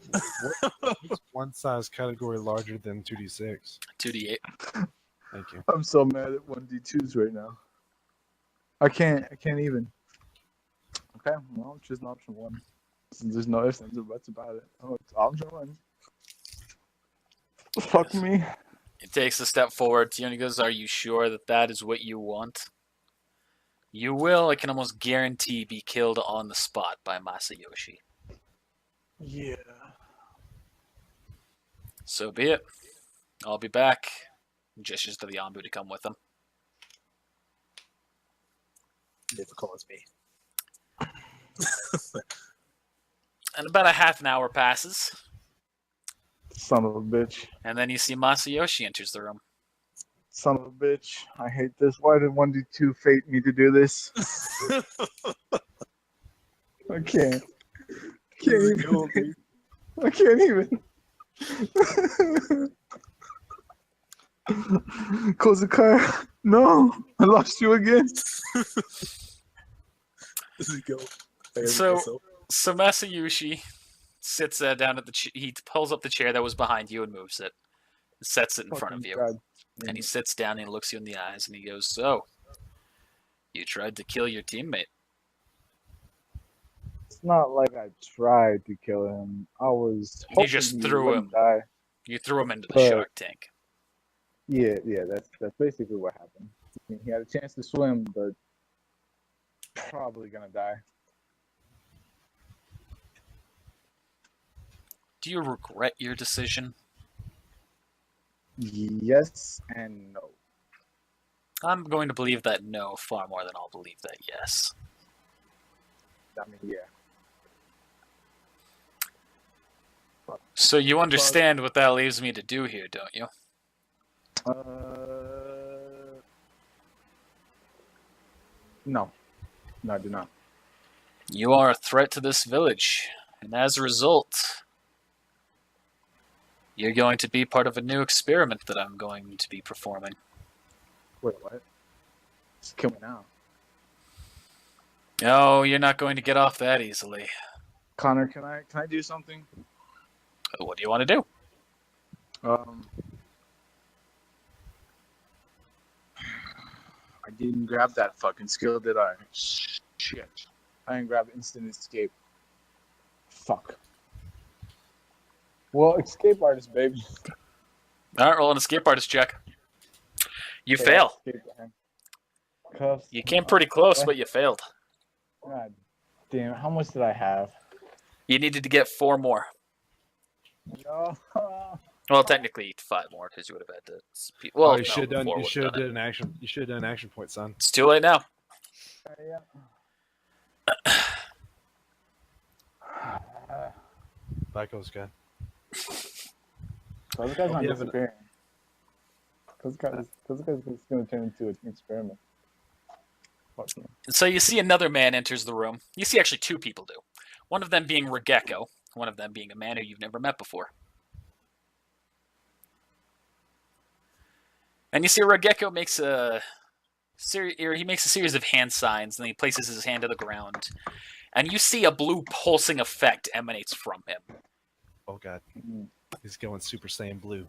What's one size category larger than 2d6? 2d8. Thank you. I'm so mad at 1d2s right now. I can't even. Okay, well, choose an option 1. There's no ifs, ands, or buts about it. Oh, it's option 1. Fuck me. He takes a step forward to you and he goes, "Are you sure that that is what you want? You will, I can almost guarantee, be killed on the spot by Masayoshi. Yeah. So be it. I'll be back." He gestures to the Anbu to come with him. Never calls me. And about a half an hour passes, Son of a bitch. and then you see Masayoshi enters the room. Son of a bitch. I hate this. Why did 1d2 fate me to do this? I can't. Can't even. I can't even. Kozakar, no, I lost you again. This is go. So Masayoshi sits down at he pulls up the chair that was behind you and moves it, and sets it in front of you. God. And he sits down and he looks you in the eyes and he goes, "So, you tried to kill your teammate." It's not like I tried to kill him. I was. You just hoping he threw wouldn't him. Die. You threw him into the But- shark tank. Yeah, that's basically what happened. He had a chance to swim, but probably gonna die. Do you regret your decision? Yes and no. I'm going to believe that no far more than I'll believe that yes. I mean, yeah. So you understand what that leaves me to do here, don't you? No, I do not. You are a threat to this village, and as a result, you're going to be part of a new experiment that I'm going to be performing. Wait, what? Just kill me now. No, you're not going to get off that easily. Connor, can I do something? What do you want to do? I didn't grab that fucking skill, did I? Shit. I didn't grab instant escape. Fuck. Well, escape artist, baby. All right, roll an escape artist check. You Okay, fail. escape behind. Cuffs. You came pretty close, but you failed. God damn it. How much did I have? You needed to get 4 more. No. Well, technically 5 more because you would have had to. Well, Well, you should have no, done. 4 You would've should have done it. done an action. You should have done an action point, son. It's too late now. Yeah. That goes good. Those guys not you have an- disappearing. Those guys just gonna turn into an experiment. Fuck me. So you see another man enters the room. You see actually 2 people do. One of them being Regekko, one of them being a man who you've never met before. And you see Regekko makes a series of hand signs, and then he places his hand to the ground. And you see a blue pulsing effect emanates from him. Oh god, Mhm. he's going Super Saiyan Blue.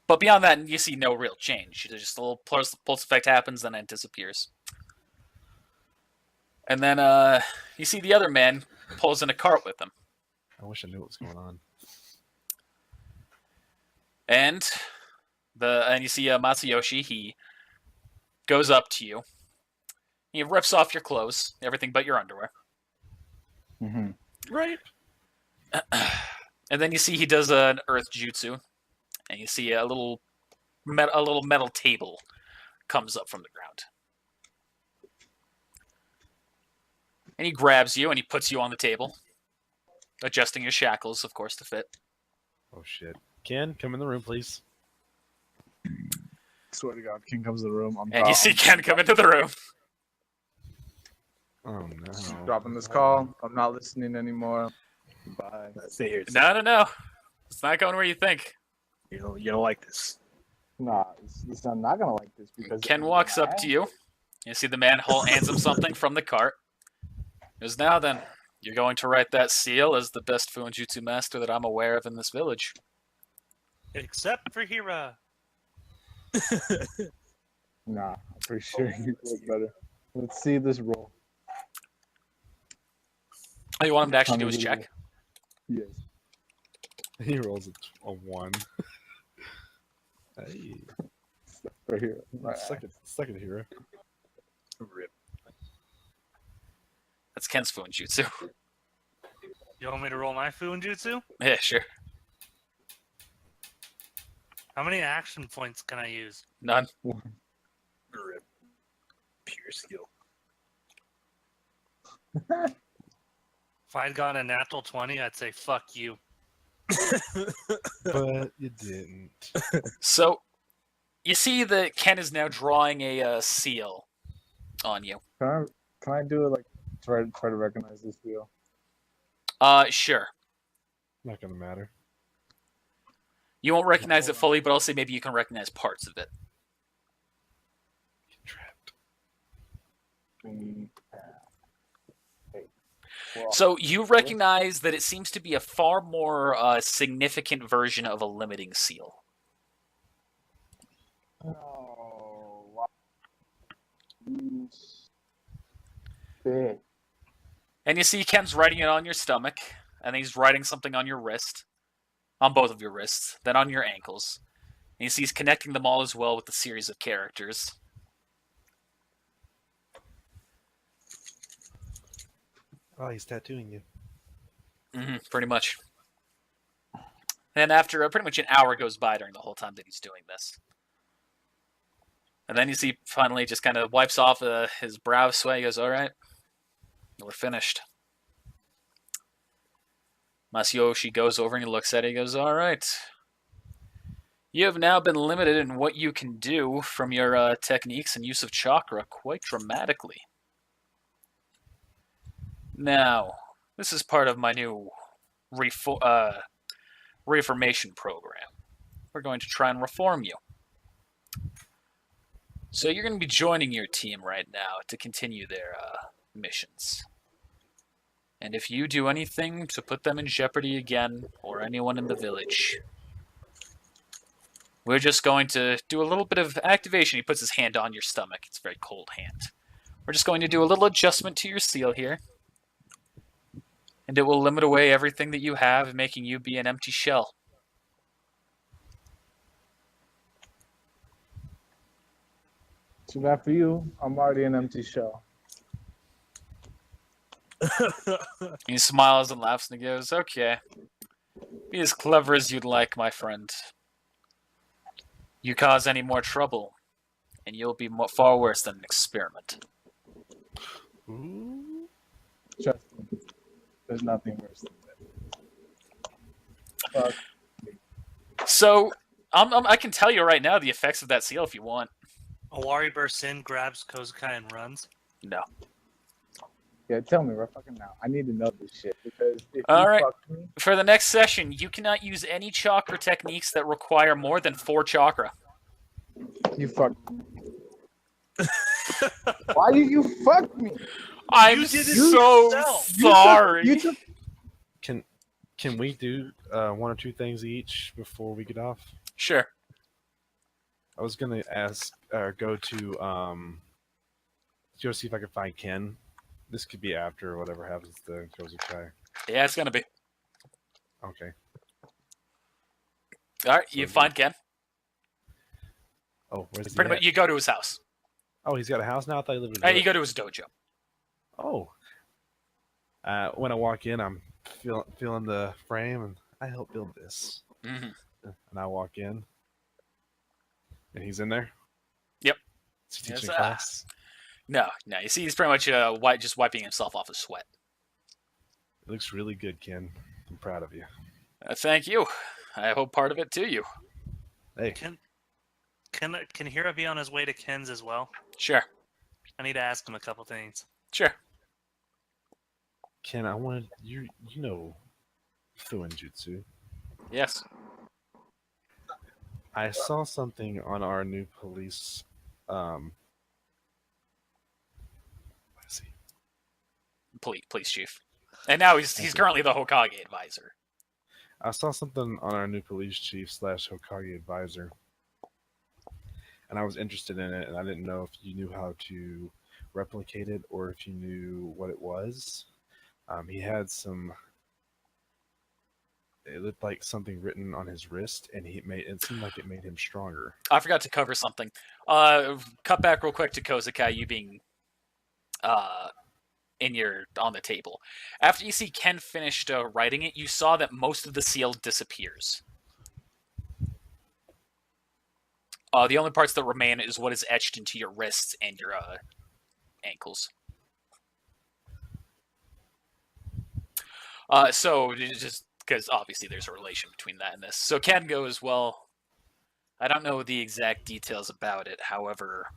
But beyond that, you see no real change. There's just a little pulse effect happens, then it disappears. And then you see the other man pulls in a cart with him. I wish I knew what was going on. And you see Matsuyoshi. He goes up to you. He rips off your clothes, everything but your underwear. Mhm. Right. And then you see he does an earth jutsu, and you see a little metal table comes up from the ground. And he grabs you and he puts you on the table, adjusting your shackles, of course, to fit. Oh shit. Ken, come in the room, please. Swear to God, King comes to the room. And you see Ken come into the room. Oh no. dropping this call. I'm not listening anymore. Bye. Stay here. No. It's not going where you think. You don't like this. Nah, I'm not gonna like this because Ken walks up to you. You see the man hands him something from the cart. He goes, now then, you're going to write that seal as the best Fuinjutsu master that I'm aware of in this village. Except for Hira. Nah, I'm pretty sure you look better. Let's see this roll. Oh, you want him to actually do his Tell me check? Yes. He rolls a 1. Hey, Right here. second hero. Rip. That's Ken's Fuinjutsu. You want me to roll my Fuinjutsu? Yeah, sure. How many action points can I use? None. Rip. Pure skill. If I'd gotten a natural 20, I'd say fuck you. But you didn't. So, you see that Ken is now drawing a seal on you. Can I do it like try to recognize this deal? Sure. Not gonna matter. You won't recognize it fully, but I'll say maybe you can recognize parts of it. Trapped. So you recognize that it seems to be a far more significant version of a limiting seal. Oh, wow. Big. And you see Ken's writing it on your stomach, and he's writing something on your wrist, on both of your wrists, then on your ankles. And you see he's connecting them all as well with a series of characters. Oh, he's tattooing you. Pretty much. And after pretty much an hour goes by during the whole time that he's doing this. And then you see finally just kind of wipes off his brow of sweat. He goes, all right, we're finished. Masayoshi goes over and he looks at it. He goes, all right. You have now been limited in what you can do from your techniques and use of chakra quite dramatically. Now, this is part of my new reformation program. We're going to try and reform you. So you're going to be joining your team right now to continue their missions. And if you do anything to put them in jeopardy again, or anyone in the village, we're just going to do a little bit of activation. He puts his hand on your stomach. It's a very cold hand. We're just going to do a little adjustment to your seal here. And it will limit away everything that you have, making you be an empty shell. Too bad for you. I'm already an empty shell. He smiles and laughs and he goes, okay. Be as clever as you'd like, my friend. You cause any more trouble, and you'll be far worse than an experiment. Ooh. Trust me. There's nothing worse than that. So, I can tell you right now the effects of that seal if you want. Owari bursts in, grabs Kozukai, and runs. No. Yeah, tell me right fucking now. I need to know this shit because if All you right. fuck me, For the next session, you cannot use any chakra techniques that require more than 4 chakra. you fuck me. Why did you fuck me? I'm You did it so yourself. sorry. You took Can we do 1 or 2 things each before we get off? Sure. I was gonna ask, go to see if I could find Ken. This could be after whatever happens to Kozukai. Yeah, it's gonna be. Okay. All right, you find Ken. Oh, where's he Pretty much, at? you go to his house. Oh, he's got a house now. I thought he lived in. You go to his dojo. Oh. When I walk in, I'm feeling the frame, and I helped build this. Mm-hmm. And I walk in, and he's in there. Yep. Is he teaching Yes, class? No. You see, he's pretty much just wiping himself off his sweat. It looks really good, Ken. I'm proud of you. Thank you. I hope part of it to you. Hey, Can Hira be on his way to Ken's as well? Sure. I need to ask him a couple things. Sure. Ken, I wanted you know Fuin Jutsu. Yes. I saw something on our new police. What is he? Police chief. And now he's currently the Hokage advisor. I saw something on our new police chief / Hokage advisor, and I was interested in it, and I didn't know if you knew how to replicate it or if you knew what it was. He had some. It looked like something written on his wrist, and it seemed like it made him stronger. I forgot to cover something. Cut back real quick to Kozukai, you being on the table. After you see Ken finished writing it, you saw that most of the seal disappears. The only parts that remain is what is etched into your wrists and your ankles. So just because obviously there's a relation between that and this. So Ken goes, well, I don't know the exact details about it. However,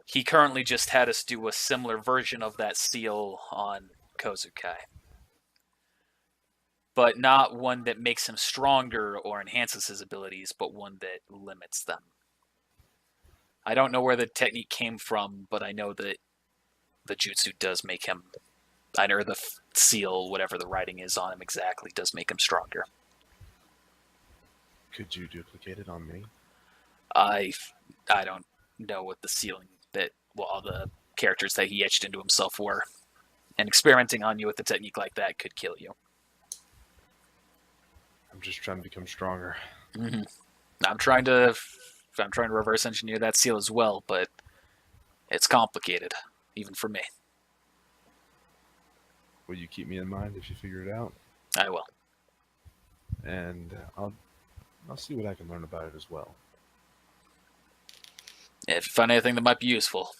he currently just had us do a similar version of that seal on Kozukai. But not one that makes him stronger or enhances his abilities, but one that limits them. I don't know where the technique came from, but I know that the jutsu does make him, or the seal, whatever the writing is on him exactly, does make him stronger. Could you duplicate it on me? I don't know what the sealing all the characters that he etched into himself were. And experimenting on you with a technique like that could kill you. I'm just trying to become stronger. Mm-hmm. I'm trying to reverse engineer that seal as well, but it's complicated, even for me. Will you keep me in mind if you figure it out? I will. And I'll see what I can learn about it as well. If you find anything that might be useful,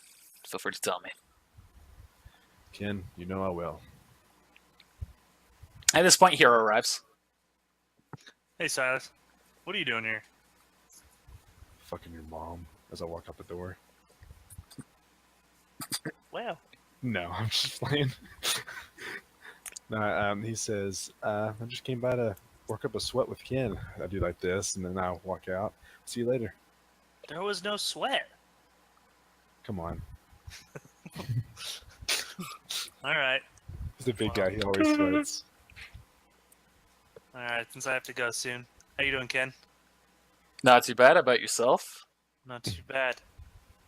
feel free to tell me. Ken, you know I will. At this point, Hero arrives. Hey, Silas. What are you doing here? Fucking your mom as I walk out the door. Wow. No, I'm just playing. No, he says, I just came by to work up a sweat with Ken. I do like this, and then I'll walk out. See you later. There was no sweat. Come on. All right. He's a big guy. He always sweats. All right. Since I have to go soon. How you doing, Ken? Not too bad. How about yourself? Not too bad.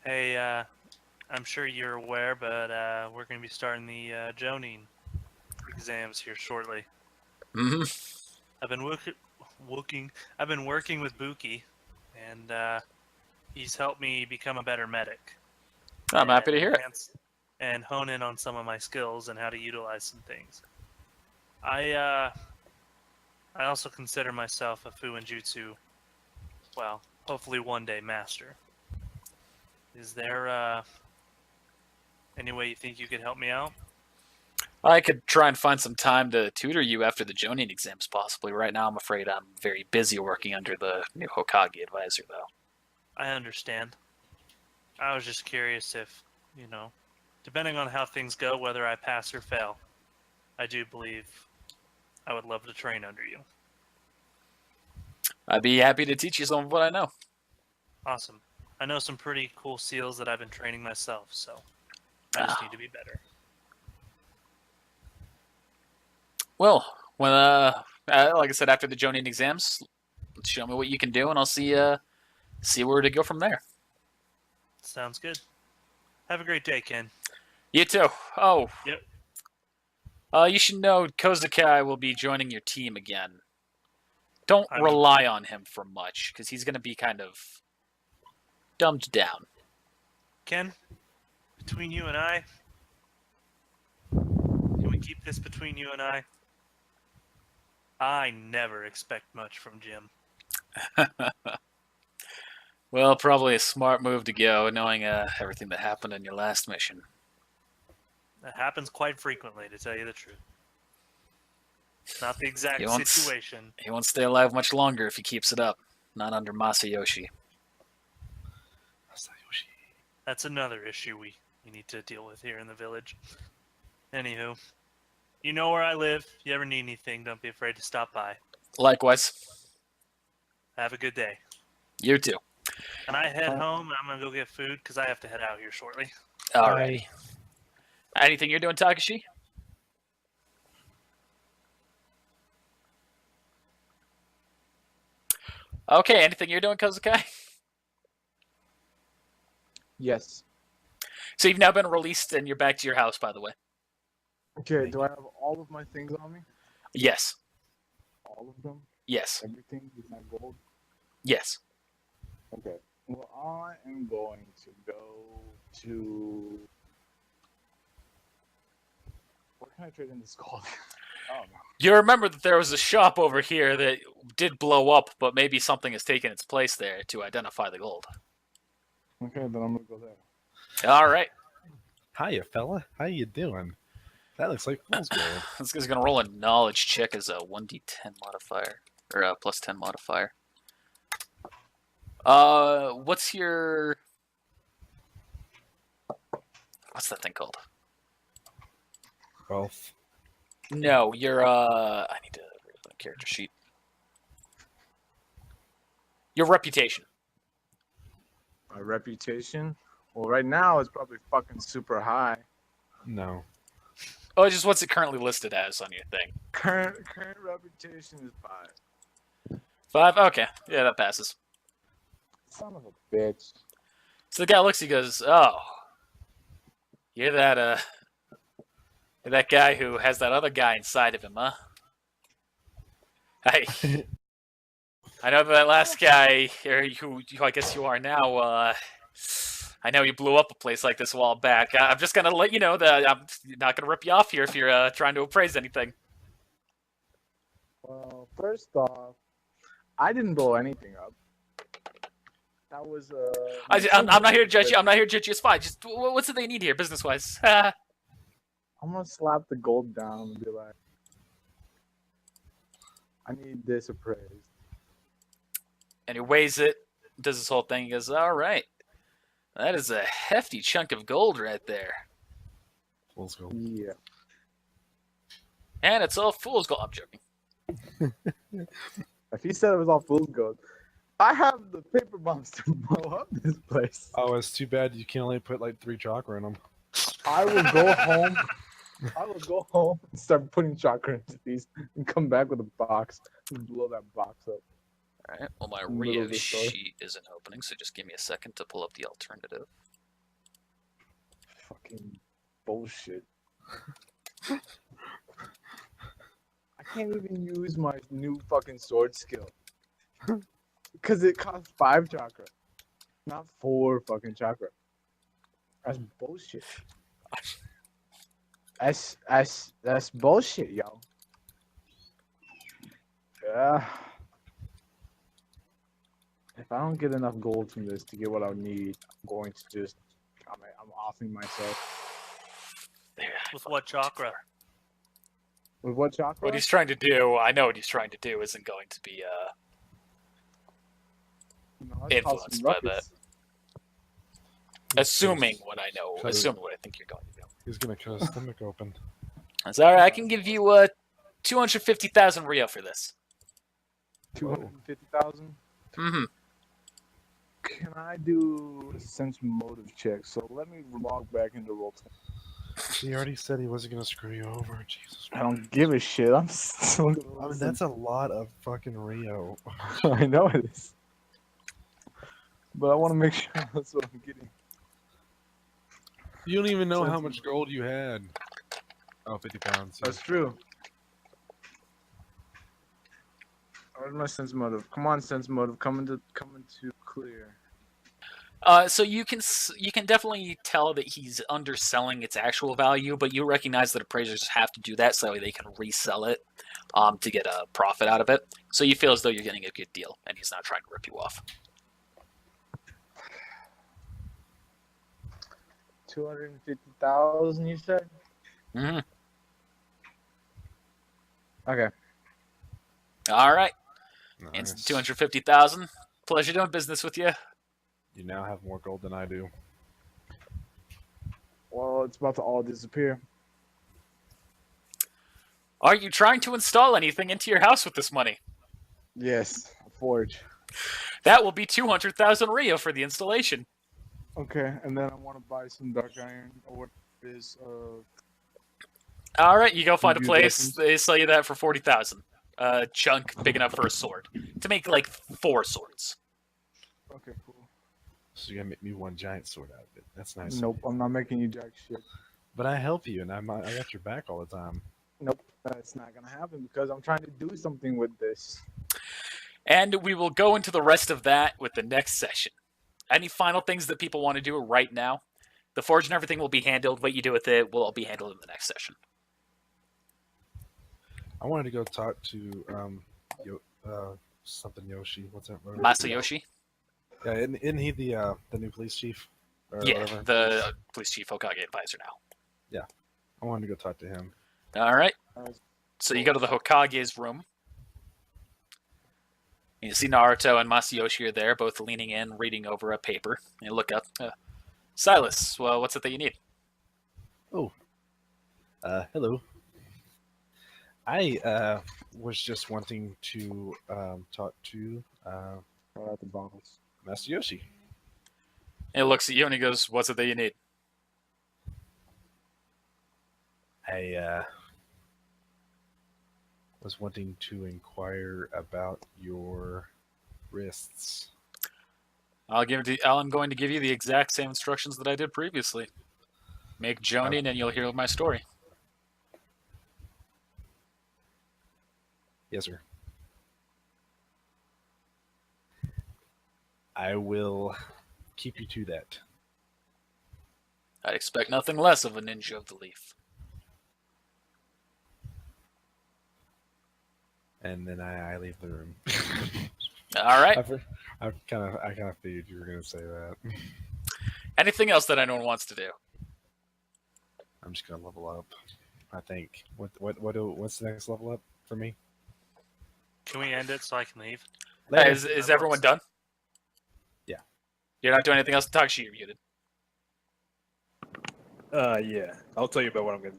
Hey, I'm sure you're aware, but we're going to be starting the Jonin exams here shortly. Mm-hmm. I've been I've been working with Buki, and he's helped me become a better medic. I'm happy to hear it. And hone in on some of my skills and how to utilize some things. I also consider myself a Fuinjutsu, well, hopefully one day master. Is there any way you think you could help me out? I could try and find some time to tutor you after the Jonin exams, possibly. Right now, I'm afraid I'm very busy working under the new Hokage advisor, though. I understand. I was just curious if, depending on how things go, whether I pass or fail, I do believe I would love to train under you. I'd be happy to teach you some of what I know. Awesome. I know some pretty cool seals that I've been training myself, so I just need to be better. Well, when like I said, after the Jonin exams, show me what you can do, and I'll see where to go from there. Sounds good. Have a great day, Ken. You too. Oh. Yep. You should know Kozakai will be joining your team again. Don't rely on him for much, because he's going to be kind of dumbed down. Ken, between you and I, can we keep this between you and I? I never expect much from Jim. Well, probably a smart move to go, knowing everything that happened in your last mission. That happens quite frequently, to tell you the truth. Not the exact situation. He won't stay alive much longer if he keeps it up. Not under Masayoshi. That's another issue we need to deal with here in the village. Anywho, you know where I live. If you ever need anything, don't be afraid to stop by. Likewise. Have a good day. You too. And I head home, and I'm going to go get food, because I have to head out here shortly. Alrighty. Anything you're doing, Takashi? Okay, anything you're doing, Kozakai? Yes. So you've now been released, and you're back to your house, by the way. Okay, do I have all of my things on me? Yes. All of them? Yes. Everything with my gold? Yes. Okay. Well, I am going to go to... Where can I trade in this gold? I don't know. You remember that there was a shop over here that did blow up, but maybe something has taken its place there to identify the gold. Okay, then I'm gonna go there. All right. Hiya, fella. How you doing? That looks like fool's gold. This guy's gonna roll a knowledge check as a 1d10 modifier, or a plus 10 modifier. What's that thing called? Wealth. No, I need to read the character sheet. Your reputation. My reputation? Well, right now it's probably fucking super high. No. Oh, just what's it currently listed as on your thing? Current reputation is 5. 5? Okay. Yeah, that passes. Son of a bitch. So the guy looks, he goes, "Oh, you're that guy who has that other guy inside of him, huh? Hey, I know that last guy, or who I guess you are now, I know you blew up a place like this a while back. I'm just going to let you know that I'm not going to rip you off here if you're trying to appraise anything." Well, first off, I didn't blow anything up. That was I'm not here to judge you. I'm not here to judge you. It's fine. Just what's it they need here, business wise? I'm gonna slap the gold down and be like, I need this appraised. And he weighs it, does this whole thing. He goes, "All right, that is a hefty chunk of gold right there, Fool's gold. Yeah. and it's all fool's gold." I'm joking. If he said it was all fool's gold, I have the paper bombs to blow up this place. Oh, it's too bad you can only put like 3 chakra in them. I will go home. I will go home and start putting chakra into these and come back with a box and blow that box up. All right. Well, my Middle Rio of the story. sheet isn't opening, so just give me a second to pull up the alternative. Fucking bullshit. I can't even use my new fucking sword skill. Because it costs 5 chakra. Not 4 fucking chakra. That's bullshit. That's bullshit, yo. Yeah. If I don't get enough gold from this to get what I need, I'm going to just I'm offing myself. With what chakra? With what chakra? What he's trying to do, I know what he's trying to do, isn't going to be No, let's cause influenced some by ruckus. assuming what I know, Cut it. assuming what I think you're going to do. He's gonna cut his stomach open. That's all right. I can give you 250,000 Rio for this. 250,000. Mm-hmm. Can I do a sense motive check? So let me log back into roll20. He already said he wasn't gonna screw you over. Jesus. I don't give a shit. I'm still gonna I mean, listen. that's a lot of fucking Rio. I know it is. But I want to make sure that's what I'm getting. You don't even know how Sense much gold you had. Oh, 50 pounds. yeah. That's true. Where's my sense motive? Come on, sense motive. Coming to clear. So you can definitely tell that he's underselling its actual value, but you recognize that appraisers have to do that so they can resell it to get a profit out of it. So you feel as though you're getting a good deal, and he's not trying to rip you off. 250,000, you said? Mm-hmm. Okay. All right. Nice. It's 250,000. Pleasure doing business with you. You now have more gold than I do. Well, it's about to all disappear. Are you trying to install anything into your house with this money? Yes, a forge. That will be 200,000 Rio for the installation. Okay, and then I want to buy some dark iron or what it is. All right, you go find a Use place. weapons. They sell you that for 40,000. A chunk big enough for a sword to make like 4 swords. Okay, cool. So you're gonna make me one giant sword out of it. That's nice. Nope, I'm not making you jack shit. But I help you, and I got your back all the time. Nope, that's not gonna happen because I'm trying to do something with this. And we will go into the rest of that with the next session. Any final things that people want to do right now? The forge and everything will be handled. What you do with it will all be handled in the next session. I wanted to go talk to something Yoshi. What's that word? Masayoshi? Yeah, isn't he the new police chief? Or Yeah, whatever? the police chief Hokage advisor now. I wanted to go talk to him. All right. So you go to the Hokage's room. You see Naruto and Masayoshi are there, both leaning in, reading over a paper. And you look up. Silas, well, what's it that you need? Hello. I was just wanting to talk to Right at the bottles. Masayoshi. And he looks at you and he goes, what's it that you need? I was wanting to inquire about your wrists. I'm going to give you the exact same instructions that I did previously. Make Jonin and you'll hear my story. Yes, sir. I will keep you to that. I'd expect nothing less of a ninja of the leaf. And then I leave the room. All right. I kind of figured you were gonna say that. Anything else that anyone wants to do? I'm just gonna level up. I think. What's the next level up for me? Can we end it so I can leave? Hey, is everyone done? Yeah. You're not doing anything else to talk? You're muted. Yeah. I'll tell you about what I'm gonna.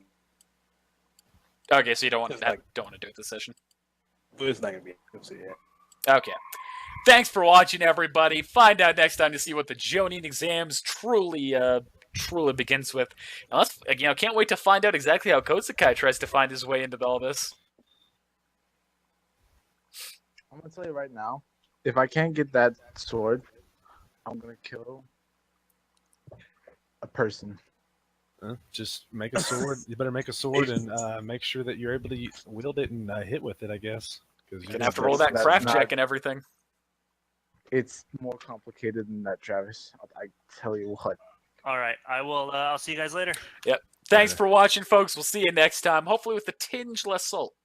Okay, so you don't want Just to like- don't want to do it this session. But it's not gonna be. You'll see. Yeah. Okay. Thanks for watching, everybody. Find out next time to see what the Jonin exams truly begins with. And let's, can't wait to find out exactly how Kozukai tries to find his way into all this. I'm gonna tell you right now, if I can't get that sword, I'm gonna kill a person. Just make a sword. You better make a sword and make sure that you're able to wield it and hit with it, I guess. Because You're gonna have to roll that That's craft not- check and everything. It's more complicated than that, Travis. I tell you what. All right, I will. I'll see you guys later. Thanks for watching, folks. We'll see you next time. Hopefully with a tinge less salt.